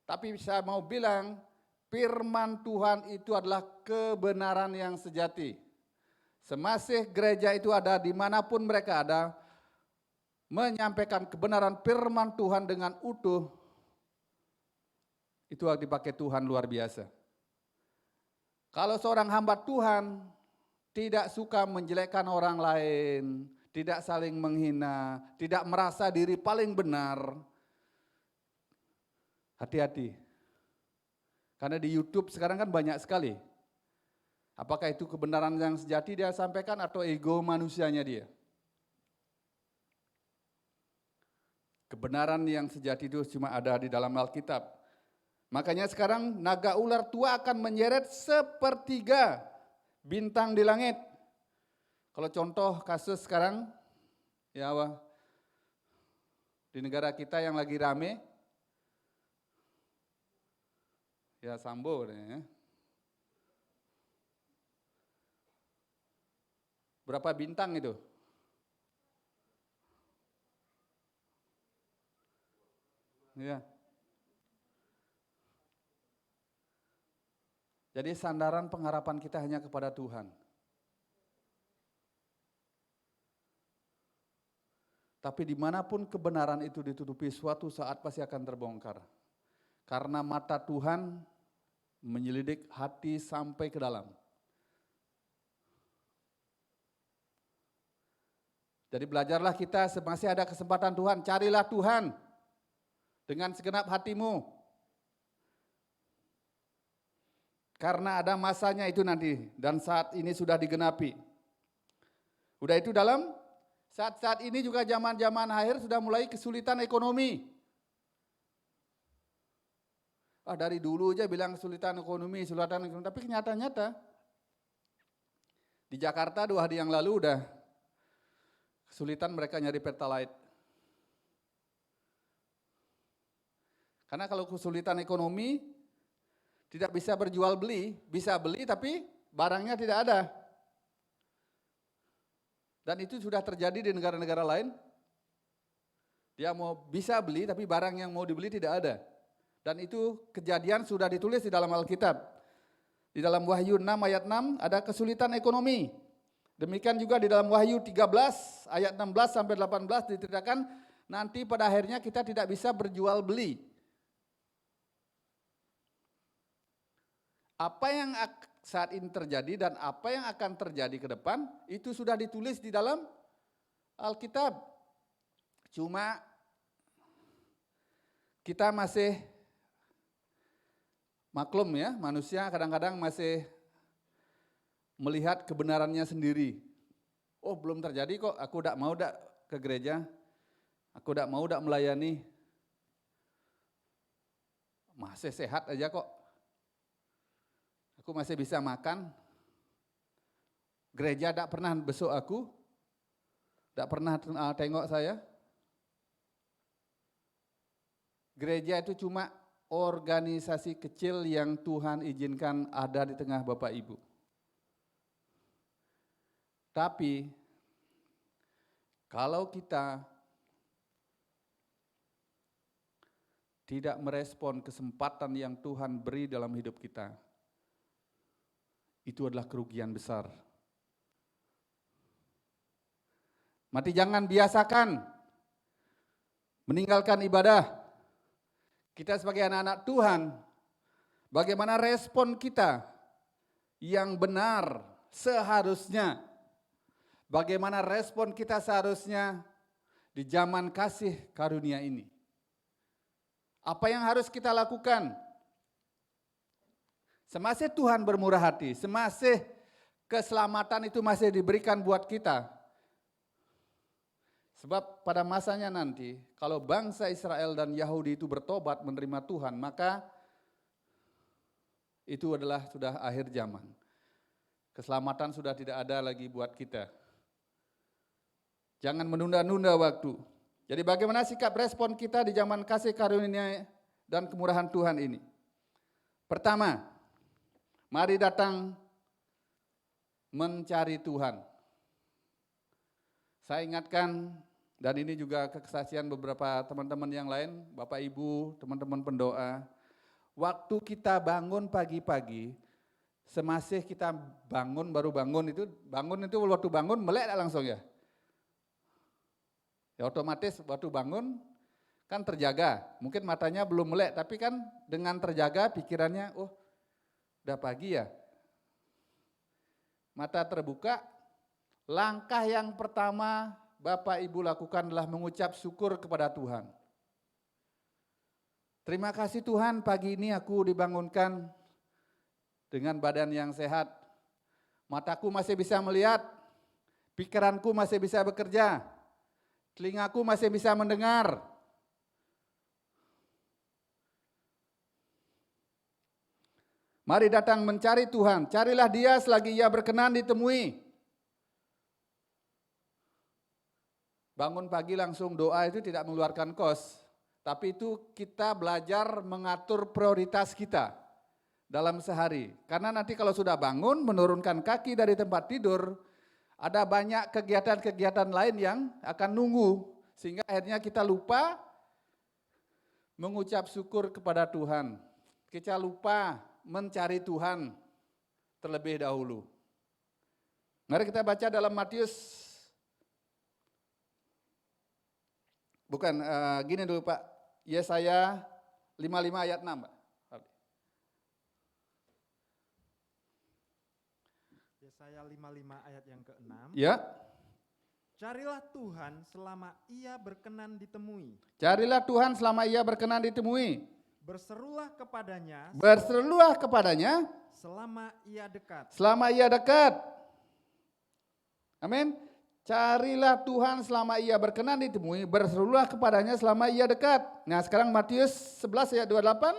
Tapi saya mau bilang firman Tuhan itu adalah kebenaran yang sejati. Semasih gereja itu ada dimanapun mereka ada, menyampaikan kebenaran firman Tuhan dengan utuh, itu dipakai Tuhan luar biasa. Kalau seorang hamba Tuhan tidak suka menjelekkan orang lain, tidak saling menghina, tidak merasa diri paling benar, hati-hati. Karena di YouTube sekarang kan banyak sekali. Apakah itu kebenaran yang sejati dia sampaikan atau ego manusianya dia? Kebenaran yang sejati itu cuma ada di dalam Alkitab. Makanya sekarang naga ular tua akan menyeret sepertiga bintang di langit. Kalau contoh kasus sekarang, ya di negara kita yang lagi rame, ya Sambo ya. Berapa bintang itu? Ya. Jadi sandaran pengharapan kita hanya kepada Tuhan. Tapi dimanapun kebenaran itu ditutupi, suatu saat pasti akan terbongkar. Karena mata Tuhan menyelidik hati sampai ke dalam. Jadi belajarlah kita, masih ada kesempatan Tuhan, carilah Tuhan dengan segenap hatimu. Karena ada masanya itu nanti, dan saat ini sudah digenapi. Udah itu dalam saat-saat ini juga zaman-zaman akhir sudah mulai kesulitan ekonomi. Dari dulu aja bilang kesulitan ekonomi, tapi nyata-nyata. Di Jakarta 2 hari yang lalu udah kesulitan mereka nyari Pertalite. Karena kalau kesulitan ekonomi, tidak bisa berjual beli, bisa beli tapi barangnya tidak ada. Dan itu sudah terjadi di negara-negara lain. Dia mau bisa beli tapi barang yang mau dibeli tidak ada. Dan itu kejadian sudah ditulis di dalam Alkitab. Di dalam Wahyu 6 ayat 6 ada kesulitan ekonomi. Demikian juga di dalam Wahyu 13 ayat 16 sampai 18 diceritakan nanti pada akhirnya kita tidak bisa berjual beli. Apa yang saat ini terjadi dan apa yang akan terjadi ke depan itu sudah ditulis di dalam Alkitab. Cuma kita masih maklum ya, manusia kadang-kadang masih melihat kebenarannya sendiri. Oh, belum terjadi kok, aku tidak mau ke gereja, aku tidak mau melayani. Masih sehat aja kok. Aku masih bisa makan. Gereja tidak pernah besok aku, tidak pernah tengok saya. Gereja itu cuma organisasi kecil yang Tuhan izinkan ada di tengah Bapak Ibu. Tapi kalau kita tidak merespon kesempatan yang Tuhan beri dalam hidup kita, itu adalah kerugian besar. Mati jangan biasakan meninggalkan ibadah. Kita sebagai anak-anak Tuhan, bagaimana respon kita yang benar seharusnya, bagaimana respon kita seharusnya di zaman kasih karunia ini. Apa yang harus kita lakukan? Semasih Tuhan bermurah hati, semasih keselamatan itu masih diberikan buat kita. Sebab pada masanya nanti, kalau bangsa Israel dan Yahudi itu bertobat menerima Tuhan, maka itu adalah sudah akhir zaman. Keselamatan sudah tidak ada lagi buat kita. Jangan menunda-nunda waktu. Jadi bagaimana sikap respon kita di zaman kasih karunia dan kemurahan Tuhan ini? Pertama, mari datang mencari Tuhan. Saya ingatkan, dan ini juga kesaksian beberapa teman-teman yang lain, Bapak Ibu, teman-teman pendoa. Waktu kita bangun pagi-pagi, semasih kita bangun, baru bangun itu waktu bangun melek langsung ya. Ya otomatis waktu bangun kan terjaga, mungkin matanya belum melek, tapi kan dengan terjaga pikirannya, oh udah pagi ya. Mata terbuka, langkah yang pertama Bapak Ibu lakukan adalah mengucap syukur kepada Tuhan. Terima kasih Tuhan, pagi ini aku dibangunkan dengan badan yang sehat. Mataku masih bisa melihat, pikiranku masih bisa bekerja, telingaku masih bisa mendengar. Mari datang mencari Tuhan, carilah Dia selagi Ia berkenan ditemui. Bangun pagi langsung doa itu tidak mengeluarkan kos, tapi itu kita belajar mengatur prioritas kita dalam sehari. Karena nanti kalau sudah bangun, menurunkan kaki dari tempat tidur, ada banyak kegiatan-kegiatan lain yang akan nunggu, sehingga akhirnya kita lupa mengucap syukur kepada Tuhan. Kita lupa mencari Tuhan terlebih dahulu. Mari kita baca dalam Matius. Gini dulu Pak, Yesaya 55 ayat 6 Pak. Yesaya 55 ayat yang ke-6. Ya. Carilah Tuhan selama Ia berkenan ditemui. Carilah Tuhan selama Ia berkenan ditemui. Berserulah kepadanya. Berserulah kepadanya Selama Ia dekat. selama Ia dekat. Amin. Carilah Tuhan selama Ia berkenan ditemui, berserulah kepadanya selama Ia dekat. Nah sekarang Matius 11 ayat 28.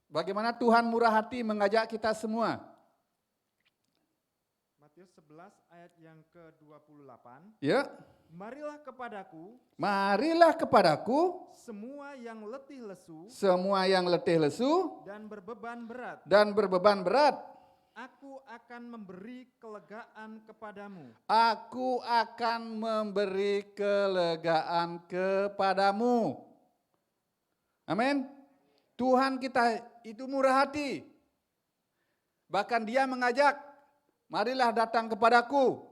Bagaimana Tuhan murah hati mengajak kita semua. Matius 11 ayat yang ke-28. Ya. Marilah kepadaku. Marilah kepadaku. Semua yang letih lesu. Semua yang letih lesu. Dan berbeban berat. Dan berbeban berat. Aku akan memberi kelegaan kepadamu. Aku akan memberi kelegaan kepadamu. Amin. Tuhan kita itu murah hati. Bahkan Dia mengajak, marilah datang kepadaku.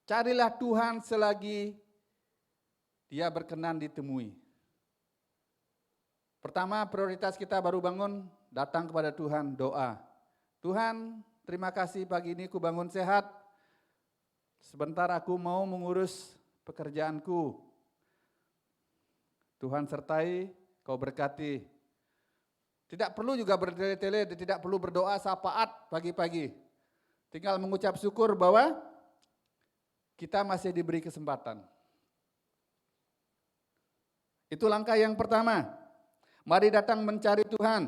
Carilah Tuhan selagi Dia berkenan ditemui. Pertama, prioritas kita baru bangun, datang kepada Tuhan, doa. Tuhan, terima kasih pagi ini ku bangun sehat. Sebentar aku mau mengurus pekerjaanku. Tuhan sertai, kau berkati. Tidak perlu juga bertele-tele, tidak perlu berdoa syafaat pagi-pagi. Tinggal mengucap syukur bahwa kita masih diberi kesempatan. Itu langkah yang pertama. Mari datang mencari Tuhan.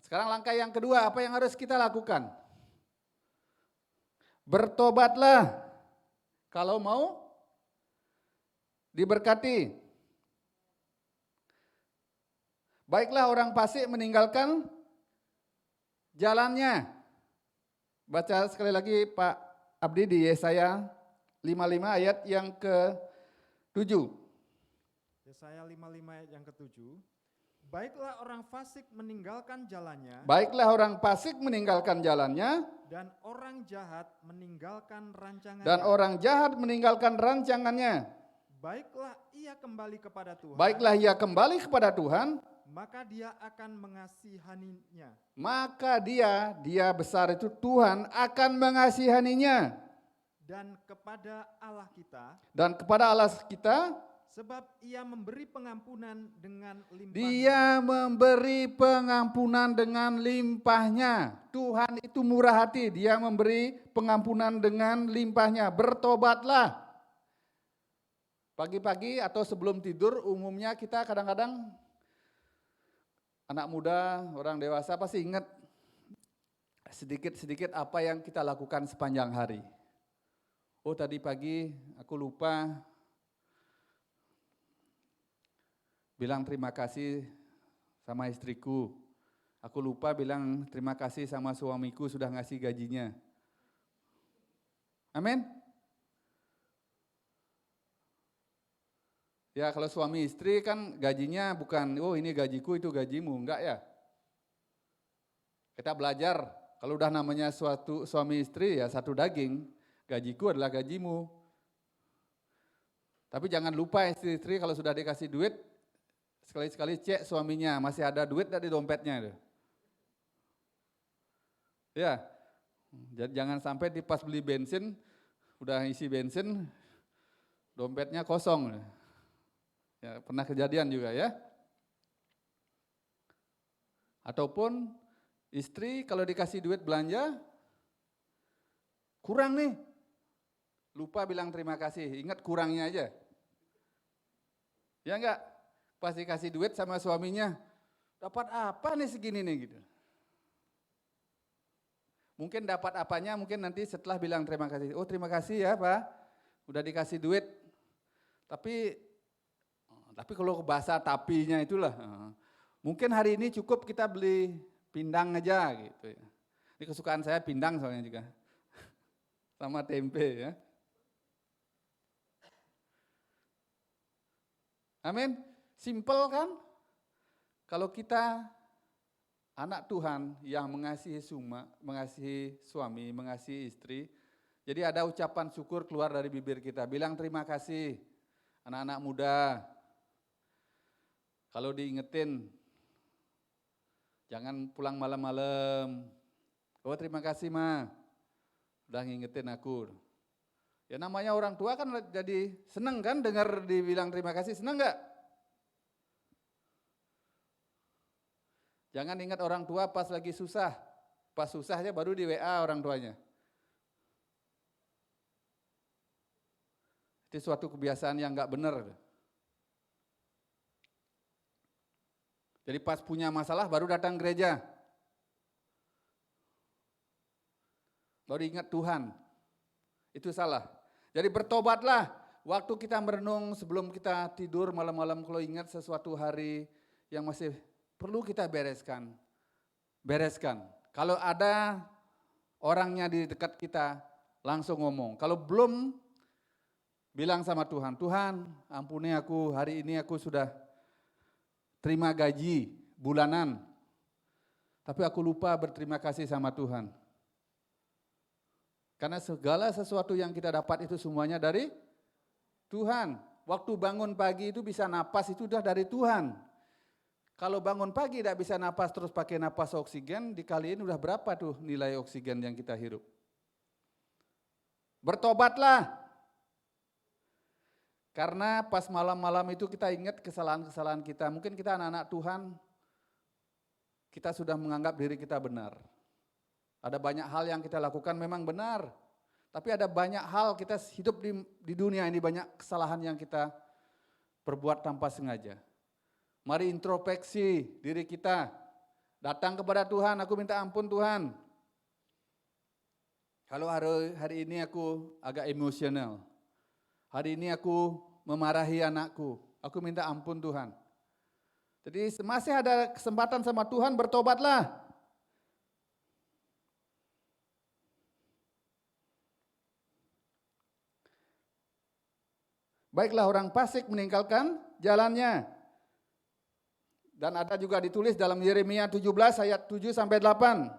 Sekarang langkah yang kedua, apa yang harus kita lakukan? Bertobatlah kalau mau diberkati. Baiklah orang fasik meninggalkan jalannya. Baca sekali lagi Pak Abdi di Yesaya 55 ayat yang ke-7. Yesaya 55 ayat yang ke-7. Baiklah orang fasik meninggalkan jalannya. Baiklah orang fasik meninggalkan jalannya. Dan orang jahat meninggalkan rancangannya. Dan orang jahat meninggalkan rancangannya. Baiklah ia kembali kepada Tuhan. Baiklah ia kembali kepada Tuhan. Maka dia akan mengasihaninya. Maka dia besar itu Tuhan akan mengasihaninya. Dan kepada Allah kita. Sebab ia memberi pengampunan dengan limpahnya. Dia memberi pengampunan dengan limpahnya. Tuhan itu murah hati, dia memberi pengampunan dengan limpahnya. Bertobatlah. Pagi-pagi atau sebelum tidur umumnya kita kadang-kadang anak muda, orang dewasa pasti ingat sedikit-sedikit apa yang kita lakukan sepanjang hari. Oh tadi pagi aku lupa bilang terima kasih sama istriku. Aku lupa bilang terima kasih sama suamiku sudah ngasih gajinya. Amin. Ya kalau suami istri kan gajinya bukan, oh ini gajiku itu gajimu, enggak ya. Kita belajar, kalau udah namanya suatu suami istri ya satu daging, gajiku adalah gajimu. Tapi jangan lupa istri-istri kalau sudah dikasih duit, sekali-sekali cek suaminya, masih ada duit dari dompetnya. Ya, jangan sampai di pas beli bensin, udah isi bensin, dompetnya kosong. Ya, pernah kejadian juga ya. Ataupun istri kalau dikasih duit belanja, kurang nih, lupa bilang terima kasih, ingat kurangnya aja. Ya enggak, pas dikasih duit sama suaminya, dapat apa nih segini nih gitu. Mungkin dapat apanya, mungkin nanti setelah bilang terima kasih, oh terima kasih ya Pak, udah dikasih duit. Tapi kalau bahasa tapinya itulah, mungkin hari ini cukup kita beli pindang aja gitu ya. Ini kesukaan saya pindang soalnya juga, sama tempe ya. Amin, simple kan? Kalau kita anak Tuhan yang mengasihi suami, mengasihi istri, jadi ada ucapan syukur keluar dari bibir kita, bilang terima kasih anak-anak muda. Kalau diingetin, jangan pulang malam-malam. Oh terima kasih Ma, udah ngingetin aku. Ya namanya orang tua kan jadi seneng kan dengar dibilang terima kasih, seneng gak? Jangan ingat orang tua pas lagi susah. Pas susahnya baru di WA orang tuanya. Itu suatu kebiasaan yang gak benar. Jadi pas punya masalah baru datang gereja. Baru ingat Tuhan. Itu salah. Jadi bertobatlah. Waktu kita merenung sebelum kita tidur malam-malam kalau ingat sesuatu hari yang masih perlu kita bereskan. Bereskan. Kalau ada orangnya di dekat kita langsung ngomong. Kalau belum bilang sama Tuhan, Tuhan ampuni aku, hari ini aku sudah terima gaji bulanan, tapi aku lupa berterima kasih sama Tuhan. Karena segala sesuatu yang kita dapat itu semuanya dari Tuhan. Waktu bangun pagi itu bisa napas itu udah dari Tuhan. Kalau bangun pagi tidak bisa napas terus pakai napas oksigen, dikaliin udah berapa tuh nilai oksigen yang kita hirup. Bertobatlah. Karena pas malam-malam itu kita ingat kesalahan-kesalahan kita. Mungkin kita anak-anak Tuhan, kita sudah menganggap diri kita benar. Ada banyak hal yang kita lakukan memang benar. Tapi ada banyak hal kita hidup di dunia ini, banyak kesalahan yang kita perbuat tanpa sengaja. Mari introspeksi diri kita. Datang kepada Tuhan, aku minta ampun Tuhan. Kalau hari ini aku agak emosional. Hari ini aku memarahi anakku. Aku minta ampun Tuhan. Jadi masih ada kesempatan sama Tuhan, bertobatlah. Baiklah orang fasik meninggalkan jalannya. Dan ada juga ditulis dalam Yeremia 17 ayat 7 sampai 8.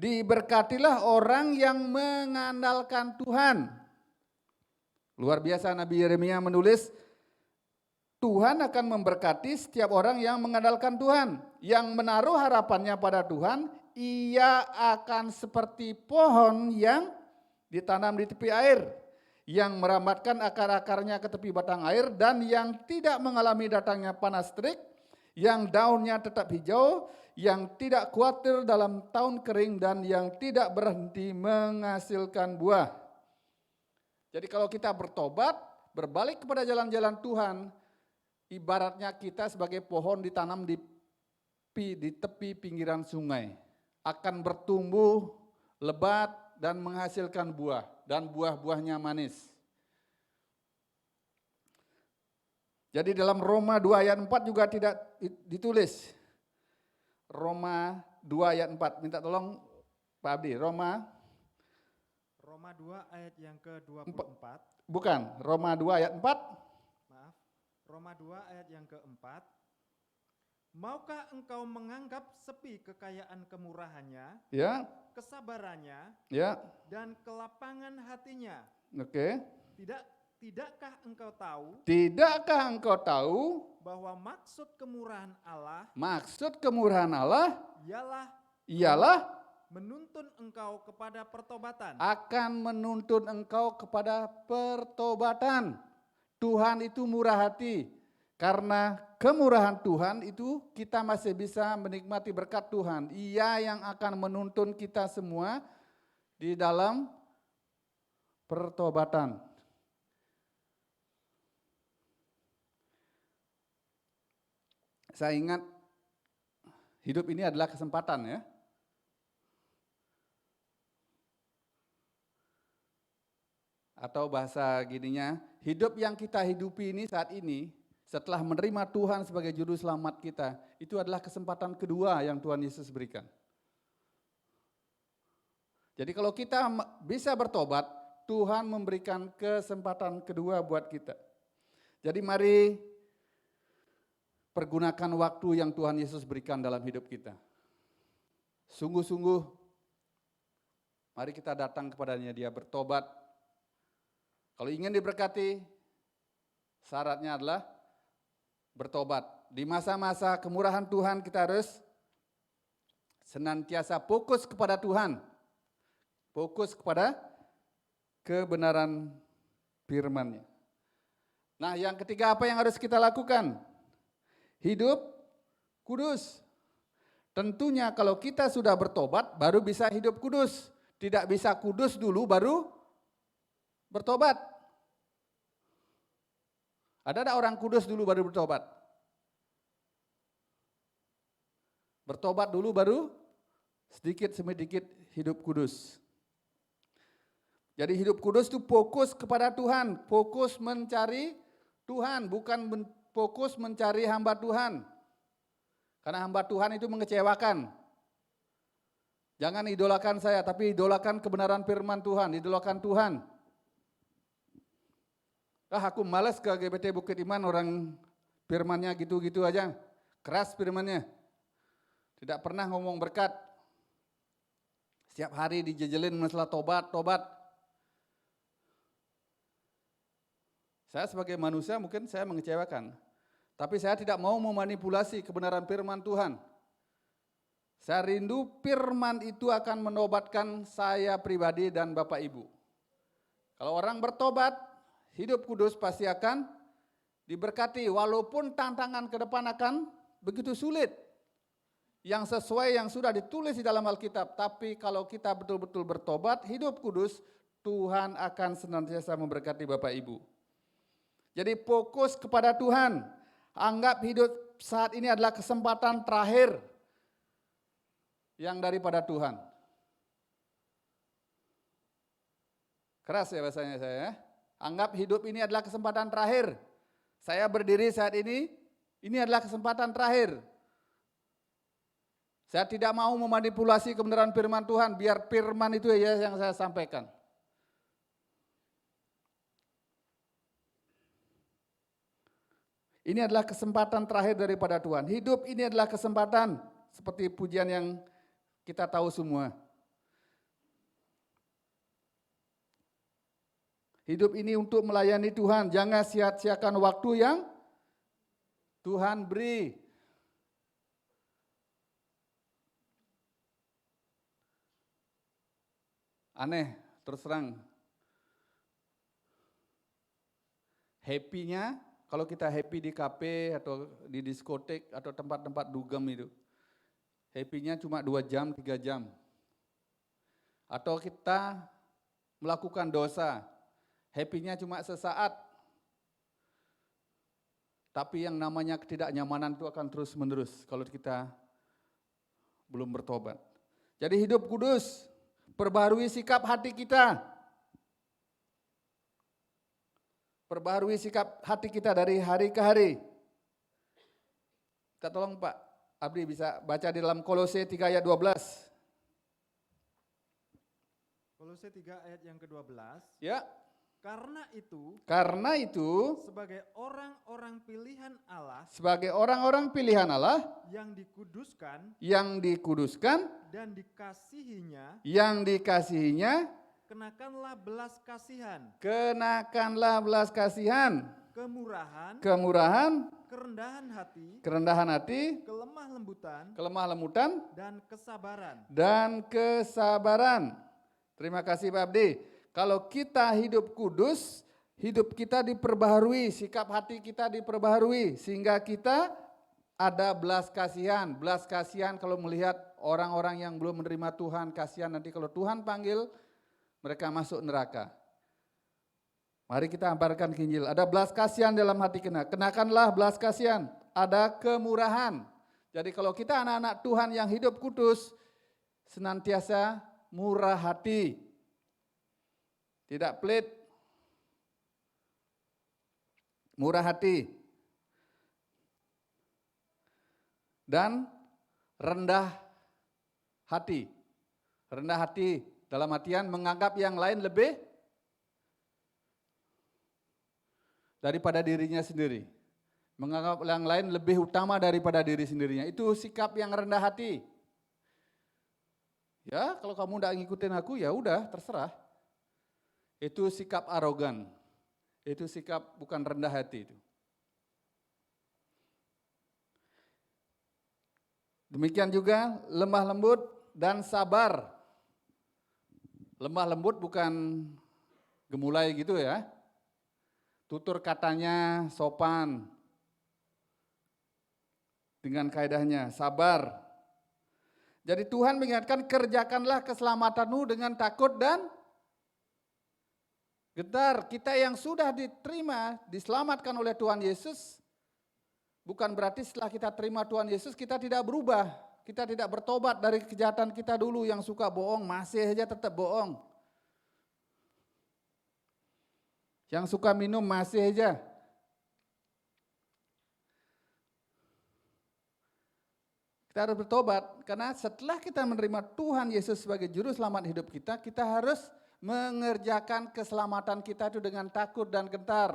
Diberkatilah orang yang mengandalkan Tuhan. Luar biasa Nabi Yeremia menulis, Tuhan akan memberkati setiap orang yang mengandalkan Tuhan. Yang menaruh harapannya pada Tuhan, ia akan seperti pohon yang ditanam di tepi air, yang merambatkan akar-akarnya ke tepi batang air, dan yang tidak mengalami datangnya panas terik, yang daunnya tetap hijau, yang tidak khawatir dalam tahun kering, dan yang tidak berhenti menghasilkan buah. Jadi kalau kita bertobat, berbalik kepada jalan-jalan Tuhan, ibaratnya kita sebagai pohon ditanam di tepi pinggiran sungai. Akan bertumbuh lebat dan menghasilkan buah, dan buah-buahnya manis. Jadi dalam Roma 2 ayat 4 juga tidak ditulis. Roma 2 ayat 4, minta tolong Pak Abdi, Roma 2 ayat yang ke-24. Bukan, Roma 2 ayat 4. Maaf, Roma 2 ayat yang ke-4. Maukah engkau menganggap sepi kekayaan kemurahannya, Ya, kesabarannya, ya, dan kelapangan hatinya? oke. Tidakkah engkau tahu Tidakkah engkau tahu bahwa maksud kemurahan Allah ialah menuntun engkau kepada pertobatan? akan menuntun engkau kepada pertobatan. Tuhan itu murah hati. Karena kemurahan Tuhan itu kita masih bisa menikmati berkat Tuhan. Ia yang akan menuntun kita semua di dalam pertobatan. Saya ingat hidup ini adalah kesempatan ya. Atau bahasa gininya, hidup yang kita hidupi ini saat ini, setelah menerima Tuhan sebagai juru selamat kita, itu adalah kesempatan kedua yang Tuhan Yesus berikan. Jadi kalau kita bisa bertobat, Tuhan memberikan kesempatan kedua buat kita. Jadi mari pergunakan waktu yang Tuhan Yesus berikan dalam hidup kita. Sungguh-sungguh, mari kita datang kepadanya, dia bertobat. Kalau ingin diberkati, syaratnya adalah bertobat. Di masa-masa kemurahan Tuhan kita harus senantiasa fokus kepada Tuhan. Fokus kepada kebenaran firman-Nya. Nah, yang ketiga apa yang harus kita lakukan? Hidup kudus. Tentunya kalau kita sudah bertobat baru bisa hidup kudus. Tidak bisa kudus dulu baru bertobat. Ada orang kudus dulu baru bertobat? Bertobat dulu baru sedikit demi sedikit hidup kudus. Jadi hidup kudus itu fokus kepada Tuhan, fokus mencari Tuhan, bukan fokus mencari hamba Tuhan. Karena hamba Tuhan itu mengecewakan. Jangan idolakan saya, tapi idolakan kebenaran firman Tuhan, idolakan Tuhan. Aku malas ke GBT Bukit Iman, orang firmannya gitu-gitu aja. Keras firmannya. Tidak pernah ngomong berkat. Setiap hari dijejelin masalah tobat. Saya sebagai manusia mungkin saya mengecewakan. Tapi saya tidak mau memanipulasi kebenaran firman Tuhan. Saya rindu firman itu akan menobatkan saya pribadi dan Bapak Ibu. Kalau orang bertobat, hidup kudus pasti akan diberkati walaupun tantangan ke depan akan begitu sulit. Yang sesuai yang sudah ditulis di dalam Alkitab, tapi kalau kita betul-betul bertobat, hidup kudus, Tuhan akan senantiasa memberkati Bapak Ibu. Jadi fokus kepada Tuhan. Anggap hidup saat ini adalah kesempatan terakhir yang daripada Tuhan. Keras ya bahasanya saya ya. Anggap hidup ini adalah kesempatan terakhir. Saya berdiri saat ini adalah kesempatan terakhir. Saya tidak mau memanipulasi kebenaran firman Tuhan, biar firman itu ya yang saya sampaikan. Ini adalah kesempatan terakhir daripada Tuhan. Hidup ini adalah kesempatan, seperti pujian yang kita tahu semua. Hidup ini untuk melayani Tuhan, jangan sia-siakan waktu yang Tuhan beri. Aneh, terus terang. Happy-nya, kalau kita happy di kafe atau di diskotek atau tempat-tempat dugem itu, happy-nya cuma 2 jam, 3 jam. Atau kita melakukan dosa, happy-nya cuma sesaat. Tapi yang namanya ketidaknyamanan itu akan terus menerus kalau kita belum bertobat. Jadi hidup kudus, perbaharui sikap hati kita. Perbaharui sikap hati kita dari hari ke hari. Kita tolong Pak Abdi bisa baca di dalam Kolose 3 ayat 12. Kolose 3 ayat yang ke-12. Ya. Karena itu, sebagai orang-orang pilihan Allah yang dikuduskan dan dikasihinya, kenakanlah belas kasihan, kemurahan, kerendahan hati, kelemah lembutan, dan kesabaran. Terima kasih Pak Abdi. Kalau kita hidup kudus, hidup kita diperbaharui, sikap hati kita diperbaharui, sehingga kita ada belas kasihan. Belas kasihan kalau melihat orang-orang yang belum menerima Tuhan, kasihan nanti kalau Tuhan panggil, mereka masuk neraka. Mari kita hamparkan Injil. Ada belas kasihan dalam hati kita. Kenakanlah belas kasihan. Ada kemurahan. Jadi kalau kita anak-anak Tuhan yang hidup kudus, senantiasa murah hati. Tidak pelit, murah hati, dan rendah hati. Rendah hati dalam artian menganggap yang lain lebih daripada dirinya sendiri. Menganggap yang lain lebih utama daripada diri sendirinya. Itu sikap yang rendah hati. Ya, kalau kamu tidak ngikutin aku, ya udah terserah. Itu sikap arogan, itu sikap bukan rendah hati itu. Demikian juga lemah lembut dan sabar. Lemah lembut bukan gemulai gitu ya. Tutur katanya sopan. Dengan kaedahnya, sabar. Jadi Tuhan mengingatkan kerjakanlah keselamatanmu dengan takut dan gentar. Kita yang sudah diterima, diselamatkan oleh Tuhan Yesus, bukan berarti setelah kita terima Tuhan Yesus kita tidak berubah. Kita tidak bertobat dari kejahatan kita dulu yang suka bohong, masih aja tetap bohong. Yang suka minum masih aja. Kita harus bertobat karena setelah kita menerima Tuhan Yesus sebagai juru selamat hidup kita, kita harus mengerjakan keselamatan kita itu dengan takut dan gentar.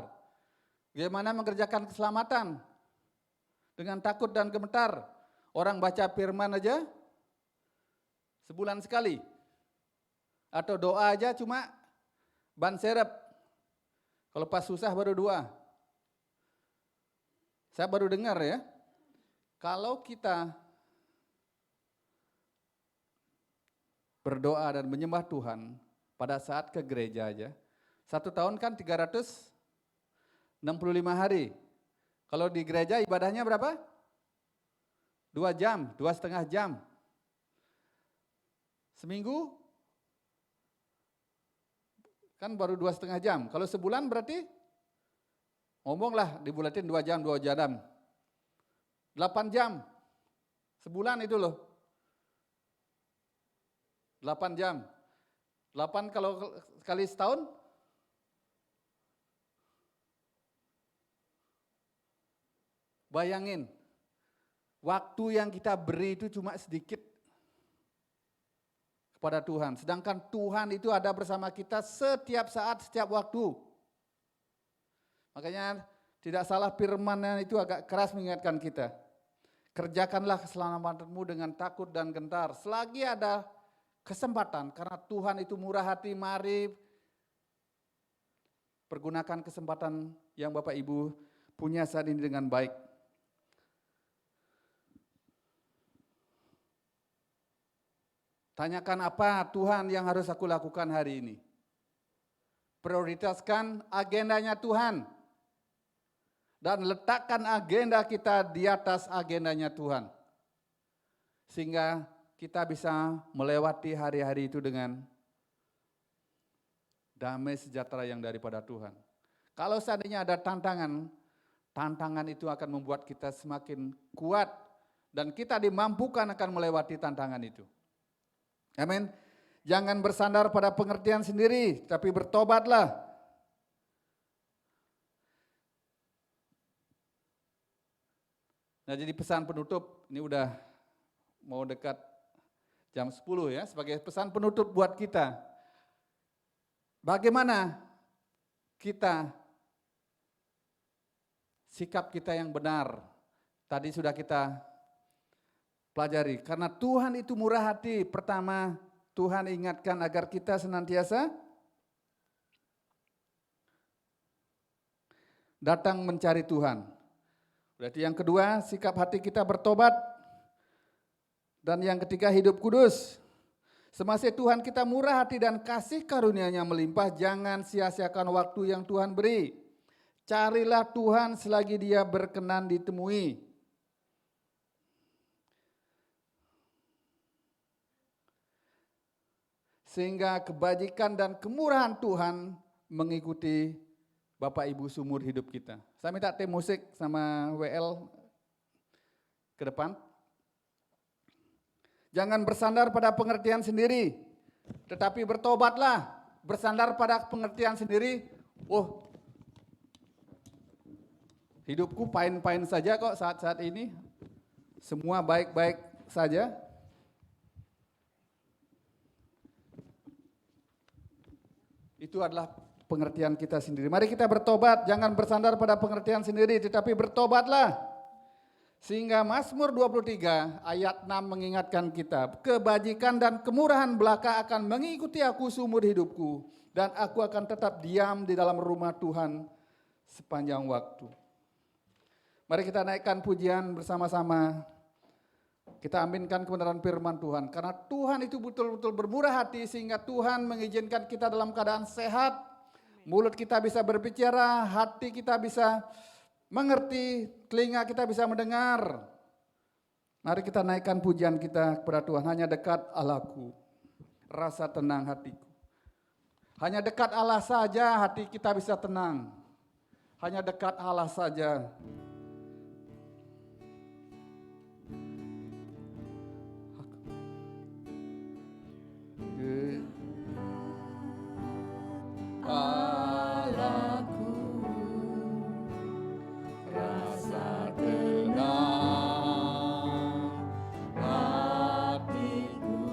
Bagaimana mengerjakan keselamatan? Dengan takut dan gemetar. Orang baca firman aja sebulan sekali. Atau doa aja cuma ban serep. Kalau pas susah baru doa. Saya baru dengar ya, kalau kita berdoa dan menyembah Tuhan, pada saat ke gereja aja, 1 tahun kan 365 hari. Kalau di gereja ibadahnya berapa? 2 jam, 2,5 jam. Seminggu kan baru 2,5 jam. Kalau sebulan berarti ngomonglah dibulatin 2 jam, 2 jam. 8 jam. Sebulan itu loh. 8 jam. 8 kalau kali setahun? Bayangin, waktu yang kita beri itu cuma sedikit kepada Tuhan. Sedangkan Tuhan itu ada bersama kita setiap saat, setiap waktu. Makanya tidak salah firman-Nya itu agak keras mengingatkan kita. Kerjakanlah keselamatanmu dengan takut dan gentar. Selagi ada kesempatan, karena Tuhan itu murah hati, mari pergunakan kesempatan yang Bapak Ibu punya saat ini dengan baik. Tanyakan apa Tuhan yang harus aku lakukan hari ini. Prioritaskan agendanya Tuhan. Dan letakkan agenda kita di atas agendanya Tuhan. Sehingga kita bisa melewati hari-hari itu dengan damai sejahtera yang daripada Tuhan. Kalau seandainya ada tantangan, tantangan itu akan membuat kita semakin kuat. Dan kita dimampukan akan melewati tantangan itu. Amin. Jangan bersandar pada pengertian sendiri, tapi bertobatlah. Nah, jadi pesan penutup, ini udah mau dekat jam 10 ya, sebagai pesan penutup buat kita. Bagaimana kita, sikap kita yang benar, tadi sudah kita pelajari. Karena Tuhan itu murah hati. Pertama, Tuhan ingatkan agar kita senantiasa datang mencari Tuhan. Berarti yang kedua, sikap hati kita bertobat. Dan yang ketiga, hidup kudus. Semasa Tuhan kita murah hati dan kasih karunia-Nya melimpah, jangan sia-siakan waktu yang Tuhan beri. Carilah Tuhan selagi Dia berkenan ditemui. Sehingga kebajikan dan kemurahan Tuhan mengikuti Bapak Ibu seumur hidup kita. Saya minta tim musik sama WL ke depan. Jangan bersandar pada pengertian sendiri, tetapi bertobatlah. Bersandar pada pengertian sendiri, hidupku pain-pain saja kok saat-saat ini. Semua baik-baik saja. Itu adalah pengertian kita sendiri. Mari kita bertobat, jangan bersandar pada pengertian sendiri, tetapi bertobatlah. Sehingga Mazmur 23 ayat 6 mengingatkan kita, kebajikan dan kemurahan belaka akan mengikuti aku seumur hidupku, dan aku akan tetap diam di dalam rumah Tuhan sepanjang waktu. Mari kita naikkan pujian bersama-sama. Kita aminkan kebenaran firman Tuhan. Karena Tuhan itu betul-betul bermurah hati sehingga Tuhan mengizinkan kita dalam keadaan sehat. Mulut kita bisa berbicara, hati kita bisa mengerti, telinga kita bisa mendengar. Mari kita naikkan pujian kita kepada Tuhan. Hanya dekat Allahku, rasa tenang hatiku. Hanya dekat Allah saja hati kita bisa tenang. Hanya dekat Allah saja. Allahku, rasa tenang hatiku,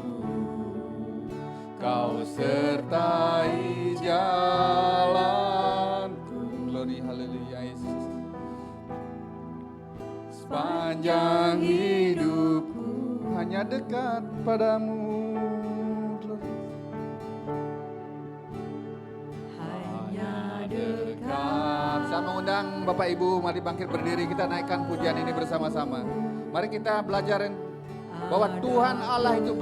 Kau sertai jalanku. Glory, haleluya Yesus. Sepanjang hidupku hanya dekat padamu. Saya mengundang Bapak Ibu, mari bangkit berdiri, kita naikkan pujian ini bersama-sama. Mari kita belajar bahwa Tuhan Allah itu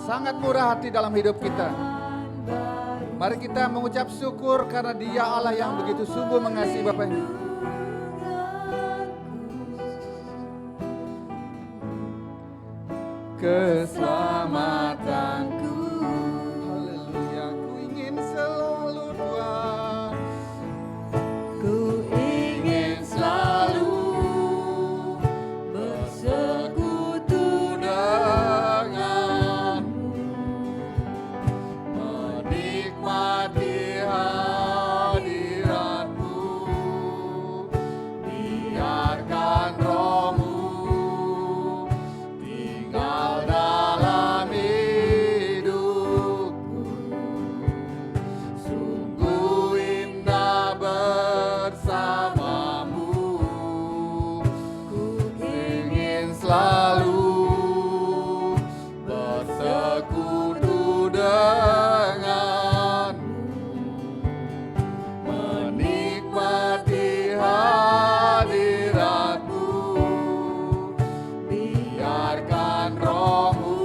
sangat murah hati dalam hidup kita. Mari kita mengucap syukur karena Dia Allah yang begitu sungguh mengasihi Bapak Ibu. keselamatanku. Haleluya, ku ingin selalu Tuhan, ku ingin selalu bersekutu denganmu, menikmati hadiratmu, biarkan rohmu tinggal dalam hidupku. Sungguh indah bersamamu, ku ingin selalu bersekutu denganmu, menikmati hadiratmu, biarkan rohmu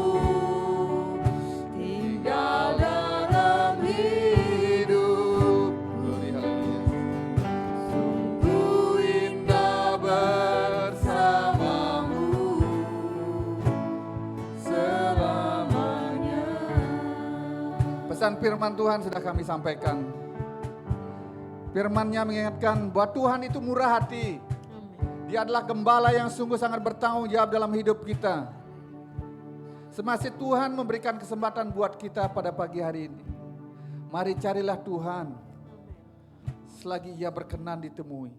tinggal dalam hidup. Sungguh indah bersamamu selamanya. Pesan firman Tuhan sudah kami sampaikan. Firman-Nya mengingatkan bahwa Tuhan itu murah hati. Dia adalah gembala yang sungguh sangat bertanggung jawab dalam hidup kita. Semasih Tuhan memberikan kesempatan buat kita pada pagi hari ini, mari carilah Tuhan selagi Ia berkenan ditemui.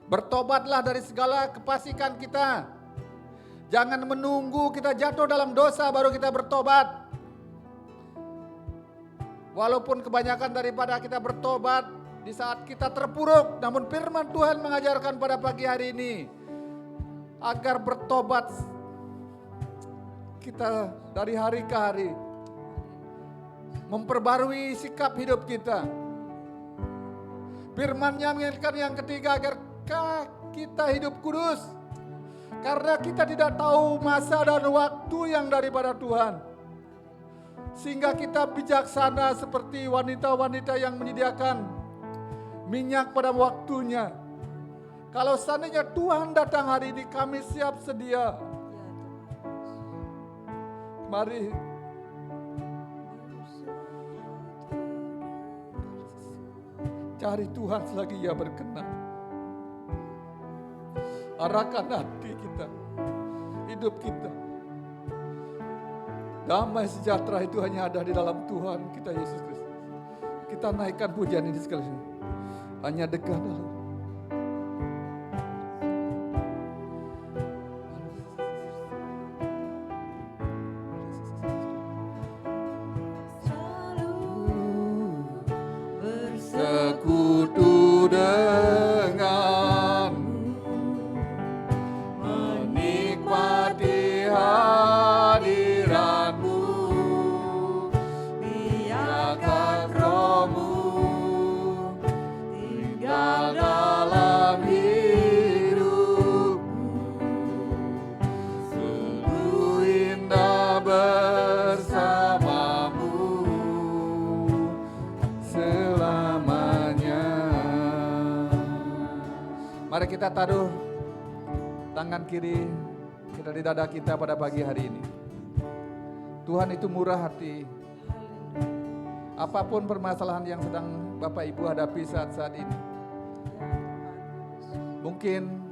Bertobatlah dari segala kefasikan kita. Jangan menunggu kita jatuh dalam dosa baru kita bertobat. Walaupun kebanyakan daripada kita bertobat di saat kita terpuruk, namun firman Tuhan mengajarkan pada pagi hari ini agar bertobat kita dari hari ke hari, memperbarui sikap hidup kita. Firman-Nya mengingatkan yang ketiga agar kita hidup kudus, karena kita tidak tahu masa dan waktu yang daripada Tuhan. Sehingga kita bijaksana seperti wanita-wanita yang menyediakan minyak pada waktunya. Kalau seandainya Tuhan datang hari ini, kami siap sedia. Mari cari Tuhan selagi Ia berkenan. Arahkan hati kita, hidup kita. Damai sejahtera itu hanya ada di dalam Tuhan kita Yesus Kristus. Kita naikkan pujian ini sekali lagi. Hanya dekat dalam. Bersekutu denganmu, menikmati hadiratmu, biarkan rohmu tinggal dalam hidupku. Sungguh indah bersamamu selamanya. Mari kita taruh tangan kiri kita di dada kita pada pagi hari ini. Tuhan itu murah hati. Apapun permasalahan yang sedang Bapak Ibu hadapi saat-saat ini, mungkin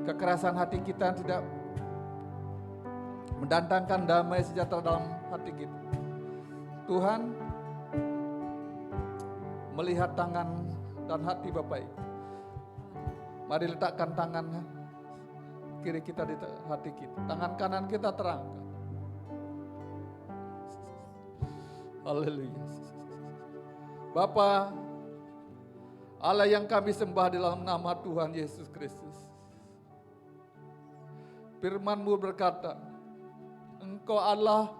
kekerasan hati kita tidak mendatangkan damai sejahtera dalam hati kita. Tuhan melihat tangan dan hati Bapak Ibu. Mari letakkan tangan kiri kita di hati kita, tangan kanan kita terangkat. Haleluya. Bapa, Allah yang kami sembah di dalam nama Tuhan Yesus Kristus. Firman-Mu berkata, Engkau Allah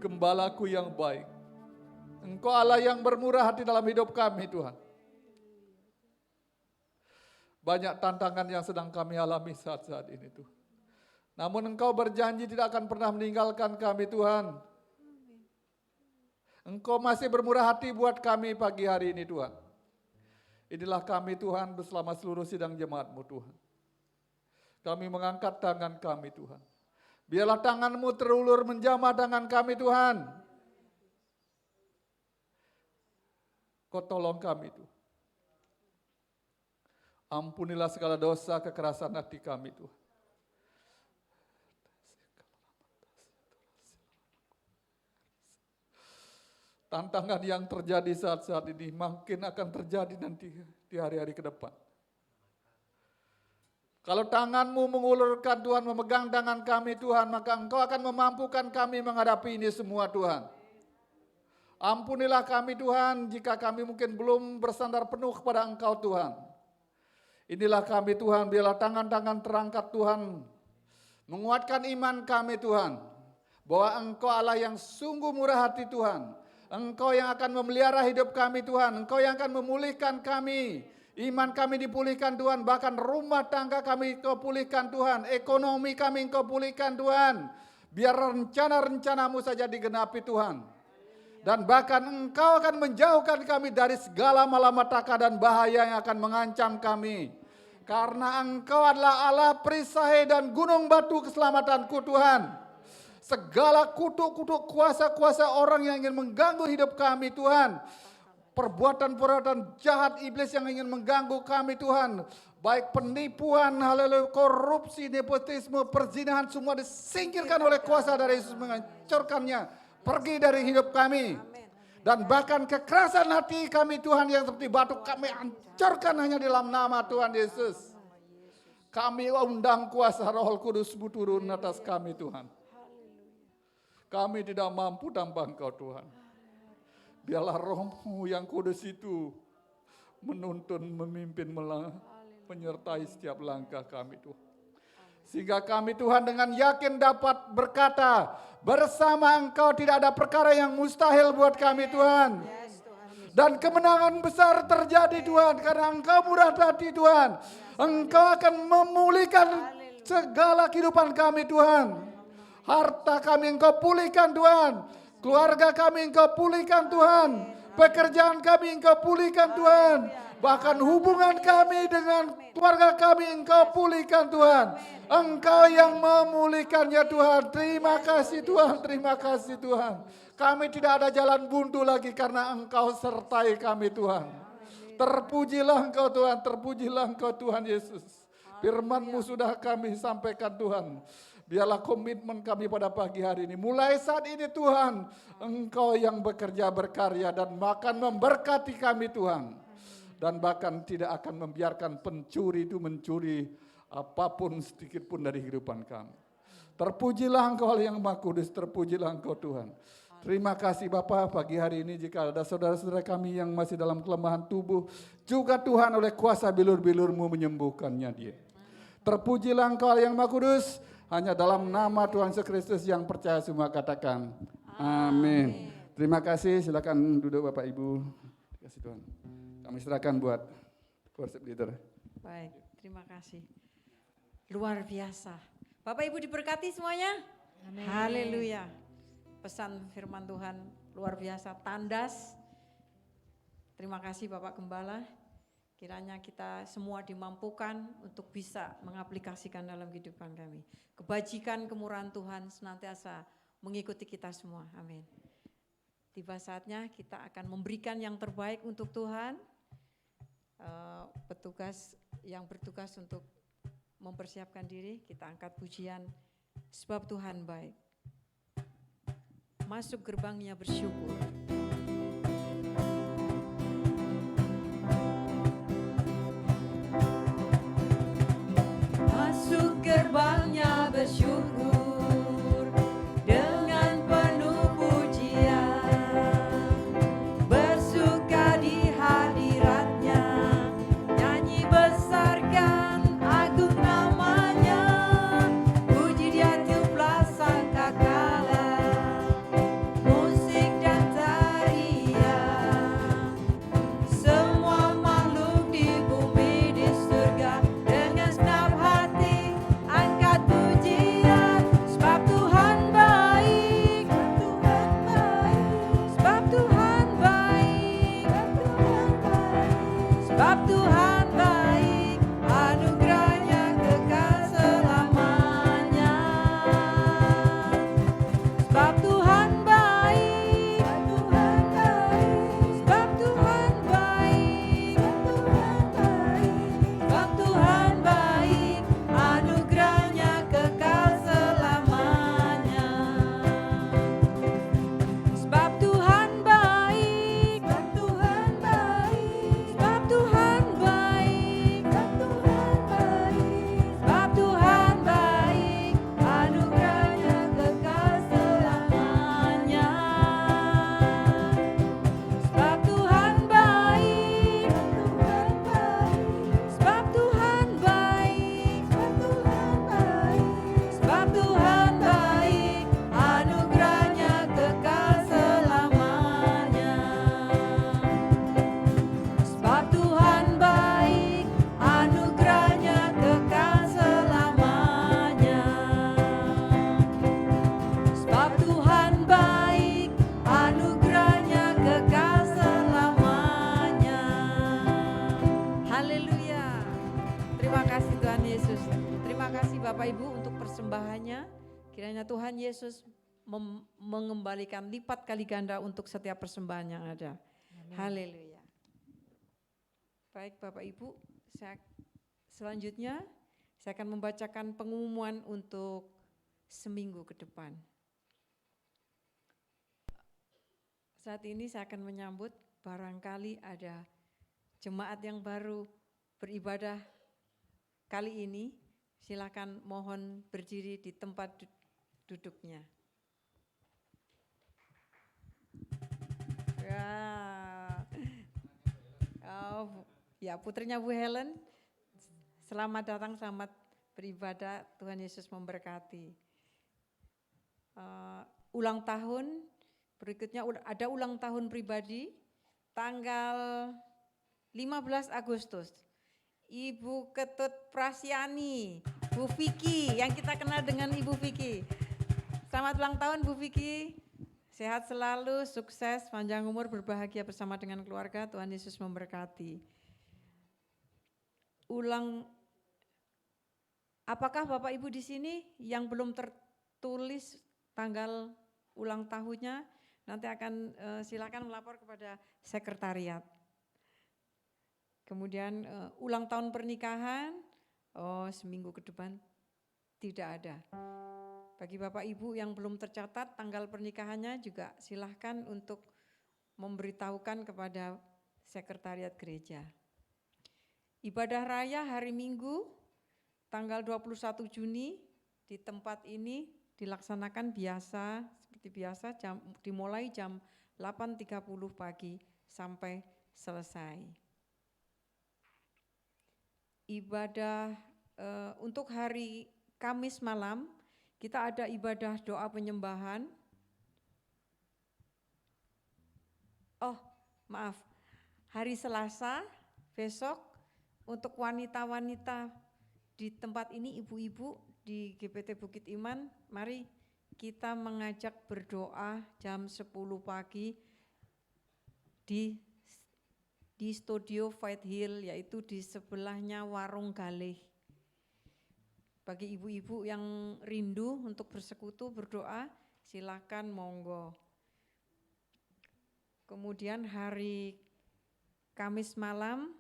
gembalaku yang baik. Engkau Allah yang bermurah hati dalam hidup kami Tuhan. Banyak tantangan yang sedang kami alami saat-saat ini Tuhan. Namun Engkau berjanji tidak akan pernah meninggalkan kami Tuhan. Engkau masih bermurah hati buat kami pagi hari ini Tuhan. Inilah kami Tuhan bersama seluruh sidang jemaat-Mu Tuhan. Kami mengangkat tangan kami Tuhan. Biarlah tangan-Mu terulur menjamah tangan kami Tuhan. Kau tolong kami Tuhan. Ampunilah segala dosa kekerasan hati kami Tuhan. Tantangan yang terjadi saat-saat ini makin akan terjadi nanti di hari-hari ke depan. Kalau tangan-Mu mengulurkan Tuhan, memegang tangan kami Tuhan, maka Engkau akan memampukan kami menghadapi ini semua Tuhan. Ampunilah kami Tuhan jika kami mungkin belum bersandar penuh kepada Engkau Tuhan. Inilah kami Tuhan, biarlah tangan-tangan terangkat Tuhan, menguatkan iman kami Tuhan, bahwa Engkau Allah yang sungguh murah hati Tuhan. Engkau yang akan memelihara hidup kami Tuhan, Engkau yang akan memulihkan kami. Iman kami dipulihkan Tuhan, bahkan rumah tangga kami Engkau pulihkan Tuhan, ekonomi kami Engkau pulihkan Tuhan. Biar rencana-rencana-Mu saja digenapi Tuhan. Dan bahkan Engkau akan menjauhkan kami dari segala malapetaka dan bahaya yang akan mengancam kami. Karena Engkau adalah Allah perisai dan gunung batu keselamatanku Tuhan. Segala kutuk-kutuk kuasa-kuasa orang yang ingin mengganggu hidup kami Tuhan. Perbuatan-perbuatan jahat iblis yang ingin mengganggu kami Tuhan. Baik penipuan, haleluya, korupsi, nepotisme, perzinahan, semua disingkirkan oleh kuasa dari Yesus, menghancurkannya. Pergi dari hidup kami. Dan bahkan kekerasan hati kami Tuhan yang seperti batu, kami hancurkan hanya dalam nama Tuhan Yesus. Kami undang kuasa Roh Kudus turun atas kami Tuhan. Kami tidak mampu tanpa Engkau Tuhan. Biarlah Roh-Mu yang kudus itu menuntun, memimpin, menyertai setiap langkah kami Tuhan. Sehingga kami Tuhan dengan yakin dapat berkata, bersama Engkau tidak ada perkara yang mustahil buat kami Tuhan. Dan kemenangan besar terjadi Tuhan, karena Engkau murah hati Tuhan. Engkau akan memulihkan segala kehidupan kami Tuhan. Harta kami Engkau pulihkan Tuhan. Keluarga kami Engkau pulihkan Tuhan. Pekerjaan kami Engkau pulihkan Tuhan. Bahkan hubungan kami dengan keluarga kami Engkau pulihkan Tuhan. Engkau yang memulihkannya Tuhan. Terima kasih Tuhan, terima kasih Tuhan. Kami tidak ada jalan buntu lagi karena Engkau sertai kami Tuhan. Terpujilah Engkau Tuhan, terpujilah Engkau Tuhan Yesus. Firman-Mu sudah kami sampaikan Tuhan. Biarlah komitmen kami pada pagi hari ini. Mulai saat ini Tuhan, Engkau yang bekerja berkarya dan bahkan memberkati kami Tuhan. Dan bahkan tidak akan membiarkan pencuri itu mencuri apapun sedikit pun dari kehidupan kami. Terpujilah Engkau yang Maha Kudus, terpujilah Engkau Tuhan. Terima kasih Bapa pagi hari ini jika ada saudara-saudara kami yang masih dalam kelemahan tubuh. Juga Tuhan oleh kuasa bilur-bilur-Mu menyembuhkannya dia. Terpujilah Engkau yang Maha Kudus. Hanya dalam nama Tuhan Yesus Kristus yang percaya semua katakan amin. Terima kasih, silakan duduk Bapak Ibu. Terima kasih Tuhan. Kami serahkan buat worship leader. Baik, terima kasih. Luar biasa. Bapak Ibu diberkati semuanya. Amin. Haleluya. Pesan firman Tuhan luar biasa, tandas. Terima kasih Bapak Gembala. Kiranya kita semua dimampukan untuk bisa mengaplikasikan dalam kehidupan kami. Kebajikan, kemurahan Tuhan senantiasa mengikuti kita semua. Amin. Tiba saatnya kita akan memberikan yang terbaik untuk Tuhan. Petugas yang bertugas untuk mempersiapkan diri, kita angkat pujian sebab Tuhan baik. Masuk gerbangnya bersyukur. Masuk gerbangnya bersyukur dengan penuh pujian, bersuka di hadiratnya, nyanyi besarkan agung namanya, puji dia tiuplah sangkakala, musik dan tarian, semua makhluk di bumi di surga dengan senang hati angkat pujian, sebab Tuhan baik, sebab Tuhan baik, sebab Tuhan baik, anugerahnya kekal Tuhan Yesus. Terima kasih Bapak Ibu untuk persembahannya. Kiranya Tuhan Yesus mengembalikan lipat kali ganda untuk setiap persembahan yang ada. Haleluya. Baik Bapak Ibu, selanjutnya saya akan membacakan pengumuman untuk seminggu ke depan. Saat ini saya akan menyambut barangkali ada jemaat yang baru beribadah kali ini. Silakan mohon berdiri di tempat duduknya. Ya, putrinya Bu Helen, selamat datang, selamat beribadah, Tuhan Yesus memberkati. Ulang tahun, berikutnya ada ulang tahun pribadi, tanggal 15 Agustus. Ibu Ketut Prasyani, Bu Vicky, yang kita kenal dengan Ibu Vicky. Selamat ulang tahun Bu Vicky, sehat selalu, sukses, panjang umur, berbahagia bersama dengan keluarga, Tuhan Yesus memberkati. Apakah Bapak Ibu di sini yang belum tertulis tanggal ulang tahunnya, nanti akan silakan melapor kepada sekretariat. Kemudian ulang tahun pernikahan, seminggu ke depan tidak ada. Bagi Bapak Ibu yang belum tercatat tanggal pernikahannya juga silahkan untuk memberitahukan kepada sekretariat gereja. Ibadah raya hari Minggu tanggal 21 Juni di tempat ini dilaksanakan seperti biasa dimulai jam 8.30 pagi sampai selesai. Ibadah untuk hari Kamis malam kita ada ibadah doa penyembahan. Hari Selasa besok untuk wanita-wanita di tempat ini, ibu-ibu di GPT Bukit Iman, mari kita mengajak berdoa jam 10 pagi di studio Fight Hill, yaitu di sebelahnya Warung Galih. Bagi ibu-ibu yang rindu untuk bersekutu berdoa, silakan monggo. Kemudian hari Kamis malam,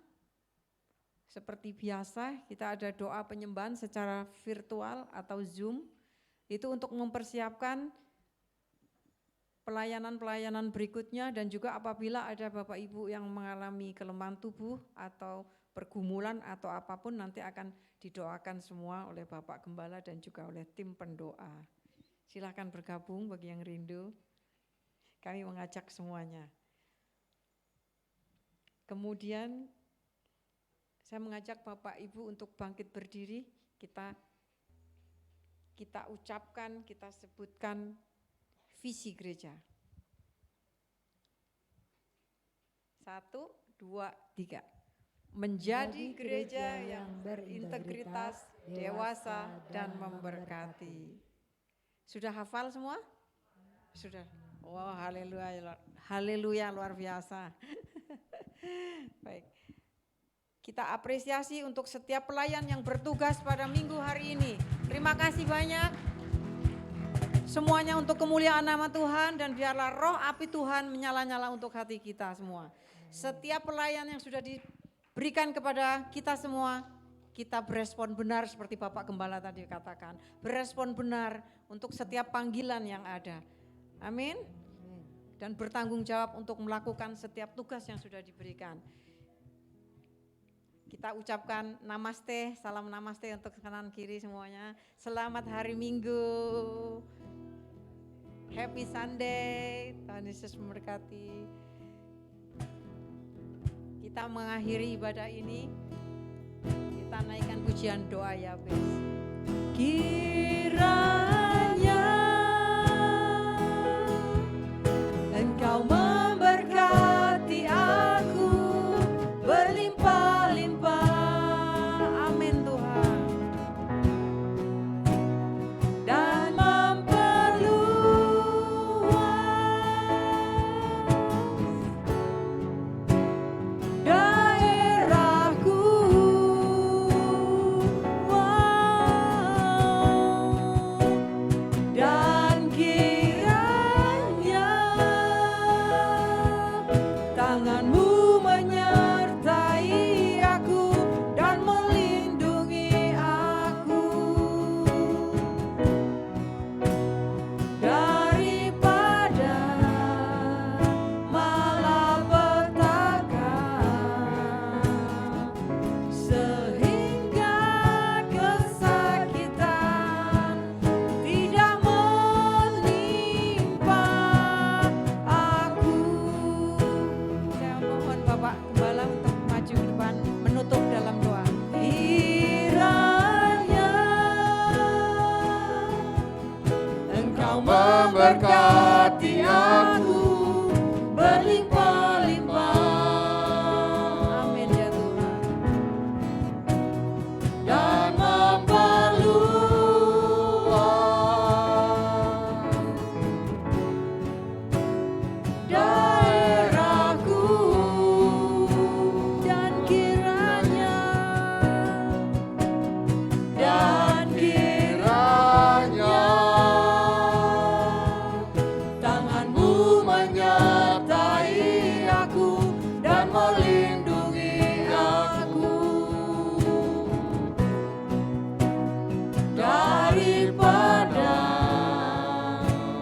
seperti biasa kita ada doa penyembahan secara virtual atau Zoom, itu untuk mempersiapkan pelayanan-pelayanan berikutnya, dan juga apabila ada Bapak Ibu yang mengalami kelemahan tubuh atau pergumulan atau apapun, nanti akan didoakan semua oleh Bapak Gembala dan juga oleh tim pendoa. Silakan bergabung bagi yang rindu, kami mengajak semuanya. Kemudian saya mengajak Bapak Ibu untuk bangkit berdiri, kita ucapkan, kita sebutkan visi gereja. 1, 2, 3. Menjadi gereja yang berintegritas, dewasa, dan memberkati. Sudah hafal semua? Sudah. Wow, haleluya, haleluya, luar biasa. Baik. Kita apresiasi untuk setiap pelayan yang bertugas pada minggu hari ini. Terima kasih banyak. Semuanya untuk kemuliaan nama Tuhan, dan biarlah roh api Tuhan menyala-nyala untuk hati kita semua. Setiap pelayan yang sudah diberikan kepada kita semua, kita berespon benar seperti Bapak Gembala tadi katakan. Berespon benar untuk setiap panggilan yang ada. Amin. Dan bertanggung jawab untuk melakukan setiap tugas yang sudah diberikan. Kita ucapkan namaste, salam namaste untuk kanan kiri semuanya. Selamat hari Minggu. Happy Sunday. Tuhan Yesus memberkati. Kita mengakhiri ibadah ini. Kita naikkan pujian doa Yahweh. Kiranya Engkau memberkati aku berlimpah-limpah, amin Tuhan, dan memperluas daerahku. memberkati aku berlimpah-limpah. Amin ya Tuhan. Dan memperluas daerahku, dan kiranya tanganmu menyertai aku dan melindungi aku daripada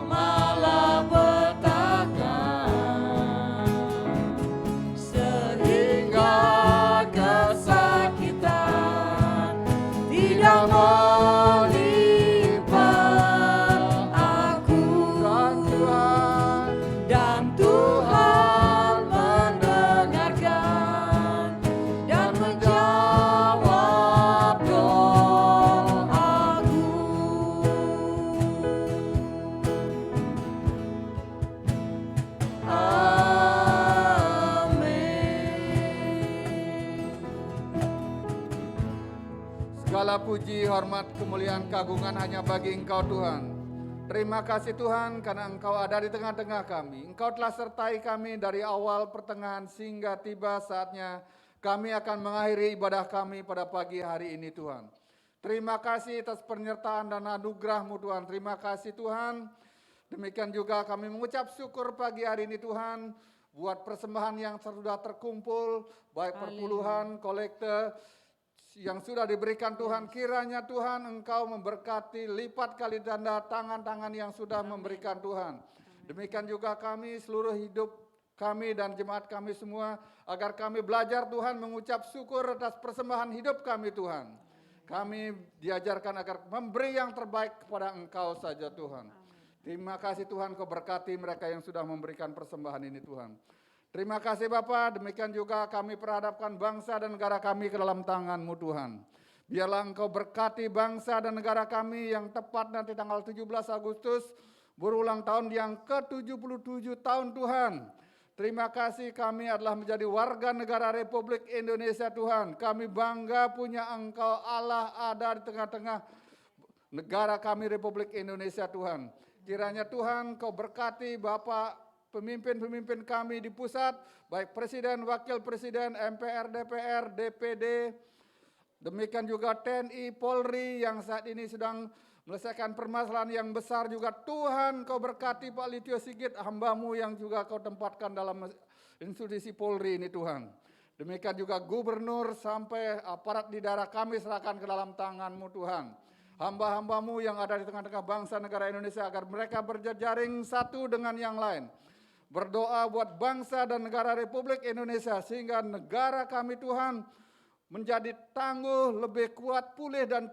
malapetaka, sehingga kesakitan tidak menimpa aku. Dan Tuhan mendengarkan dan menjawab doaku. Amin. Segala puji, hormat, kemuliaan, keagungan hanya bagi Engkau Tuhan. Terima kasih Tuhan karena Engkau ada di tengah-tengah kami. Engkau telah sertai kami dari awal, pertengahan, sehingga tiba saatnya kami akan mengakhiri ibadah kami pada pagi hari ini Tuhan. Terima kasih atas penyertaan dan anugerah-Mu Tuhan. Terima kasih Tuhan. Demikian juga kami mengucap syukur pagi hari ini Tuhan, buat persembahan yang sudah terkumpul, baik perpuluhan, kolekte, yang sudah diberikan Tuhan. Kiranya Tuhan Engkau memberkati lipat kali ganda tangan-tangan yang sudah memberikan Tuhan. Demikian juga kami, seluruh hidup kami dan jemaat kami semua, agar kami belajar Tuhan mengucap syukur atas persembahan hidup kami Tuhan. Kami diajarkan agar memberi yang terbaik kepada Engkau saja Tuhan. Terima kasih Tuhan, Kau berkati mereka yang sudah memberikan persembahan ini Tuhan. Terima kasih Bapa, demikian juga kami perhadapkan bangsa dan negara kami ke dalam tangan-Mu Tuhan. Biarlah Engkau berkati bangsa dan negara kami yang tepat nanti tanggal 17 Agustus, berulang tahun yang ke-77 tahun Tuhan. Terima kasih kami adalah menjadi warga negara Republik Indonesia Tuhan. Kami bangga punya Engkau Allah ada di tengah-tengah negara kami Republik Indonesia Tuhan. Kiranya Tuhan Kau berkati Bapak, pemimpin-pemimpin kami di pusat, baik Presiden, Wakil Presiden, MPR, DPR, DPD, demikian juga TNI, Polri yang saat ini sedang melesaikan permasalahan yang besar juga. Tuhan Kau berkati Pak Litio Sigit, hamba-Mu yang juga Kau tempatkan dalam institusi Polri ini Tuhan. Demikian juga Gubernur sampai aparat di daerah kami serahkan ke dalam tangan-Mu Tuhan. Hamba-hamba-Mu yang ada di tengah-tengah bangsa negara Indonesia agar mereka berjejaring satu dengan yang lain. Berdoa buat bangsa dan negara Republik Indonesia sehingga negara kami Tuhan menjadi tangguh, lebih kuat, pulih dan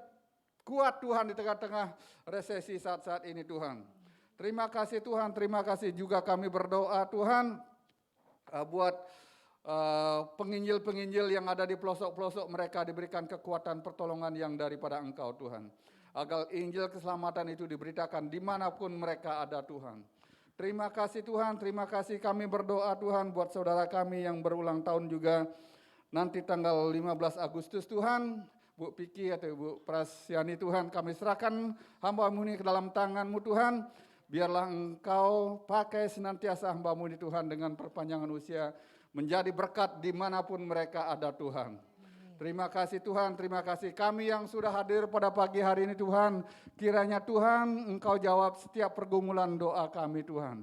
kuat Tuhan di tengah-tengah resesi saat-saat ini Tuhan. Terima kasih Tuhan, terima kasih juga kami berdoa Tuhan buat penginjil-penginjil yang ada di pelosok-pelosok mereka diberikan kekuatan pertolongan yang daripada Engkau Tuhan. Agar Injil keselamatan itu diberitakan dimanapun mereka ada Tuhan. Terima kasih Tuhan, terima kasih kami berdoa Tuhan buat saudara kami yang berulang tahun juga nanti tanggal 15 Agustus Tuhan. Bu Piki atau Bu Prasyani Tuhan, kami serahkan hamba-Mu ini ke dalam tangan-Mu Tuhan. Biarlah Engkau pakai senantiasa hamba-Mu ini Tuhan dengan perpanjangan usia menjadi berkat dimanapun mereka ada Tuhan. Terima kasih Tuhan, terima kasih kami yang sudah hadir pada pagi hari ini Tuhan. Kiranya Tuhan Engkau jawab setiap pergumulan doa kami Tuhan.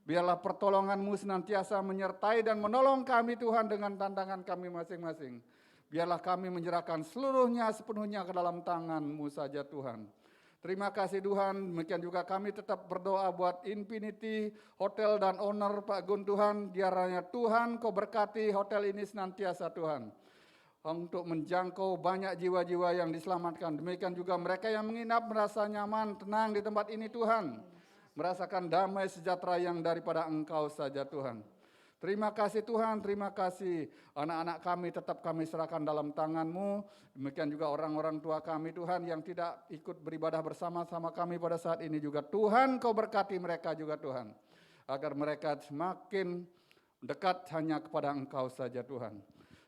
Biarlah pertolongan-Mu senantiasa menyertai dan menolong kami Tuhan dengan tantangan kami masing-masing. Biarlah kami menyerahkan seluruhnya sepenuhnya ke dalam tangan-Mu saja Tuhan. Terima kasih Tuhan, demikian juga kami tetap berdoa buat Infinity Hotel dan owner Pak Gun Tuhan. Kiranya Tuhan Kau berkati hotel ini senantiasa Tuhan. Untuk menjangkau banyak jiwa-jiwa yang diselamatkan. Demikian juga mereka yang menginap merasa nyaman, tenang di tempat ini Tuhan. Merasakan damai sejahtera yang daripada Engkau saja Tuhan. Terima kasih Tuhan, terima kasih. Anak-anak kami tetap kami serahkan dalam tangan-Mu. Demikian juga orang-orang tua kami Tuhan yang tidak ikut beribadah bersama-sama kami pada saat ini juga. Tuhan Kau berkati mereka juga Tuhan. Agar mereka semakin dekat hanya kepada Engkau saja Tuhan.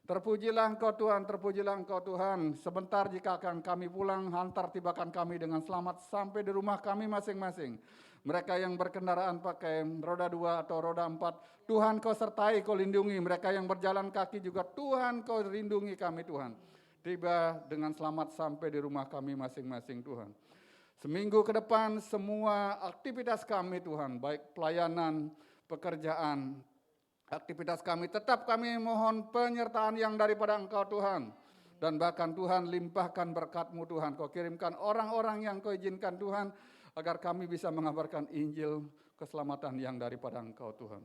Terpujilah Engkau Tuhan, terpujilah Engkau Tuhan. Sebentar jika akan kami pulang, hantar tibakan kami dengan selamat sampai di rumah kami masing-masing. Mereka yang berkendaraan pakai roda 2 atau roda 4, Tuhan Kau sertai, Kau lindungi. Mereka yang berjalan kaki juga Tuhan Kau lindungi kami Tuhan. Tiba dengan selamat sampai di rumah kami masing-masing Tuhan. Seminggu ke depan semua aktivitas kami Tuhan, baik pelayanan, pekerjaan, aktivitas kami tetap kami mohon penyertaan yang daripada Engkau Tuhan. Dan bahkan Tuhan limpahkan berkat-Mu Tuhan. Kau kirimkan orang-orang yang Kau izinkan Tuhan, agar kami bisa mengabarkan Injil keselamatan yang daripada Engkau Tuhan.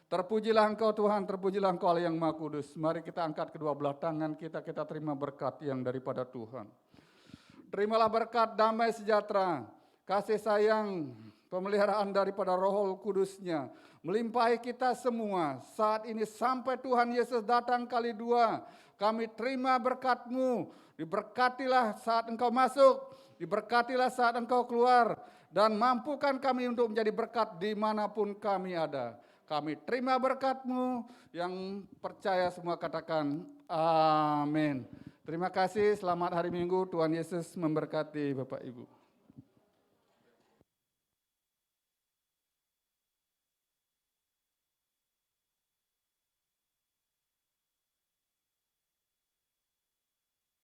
Terpujilah Engkau Tuhan, terpujilah Engkau Allah yang Maha Kudus. Mari kita angkat kedua belah tangan kita terima berkat yang daripada Tuhan. Terimalah berkat damai sejahtera, kasih sayang, pemeliharaan daripada Roh Kudus-Nya melimpahi kita semua saat ini sampai Tuhan Yesus datang kali 2. Kami terima berkat-Mu, diberkatilah saat Engkau masuk, diberkatilah saat Engkau keluar, dan mampukan kami untuk menjadi berkat dimanapun kami ada. Kami terima berkat-Mu, yang percaya semua katakan amin. Terima kasih, selamat hari Minggu, Tuhan Yesus memberkati Bapak Ibu.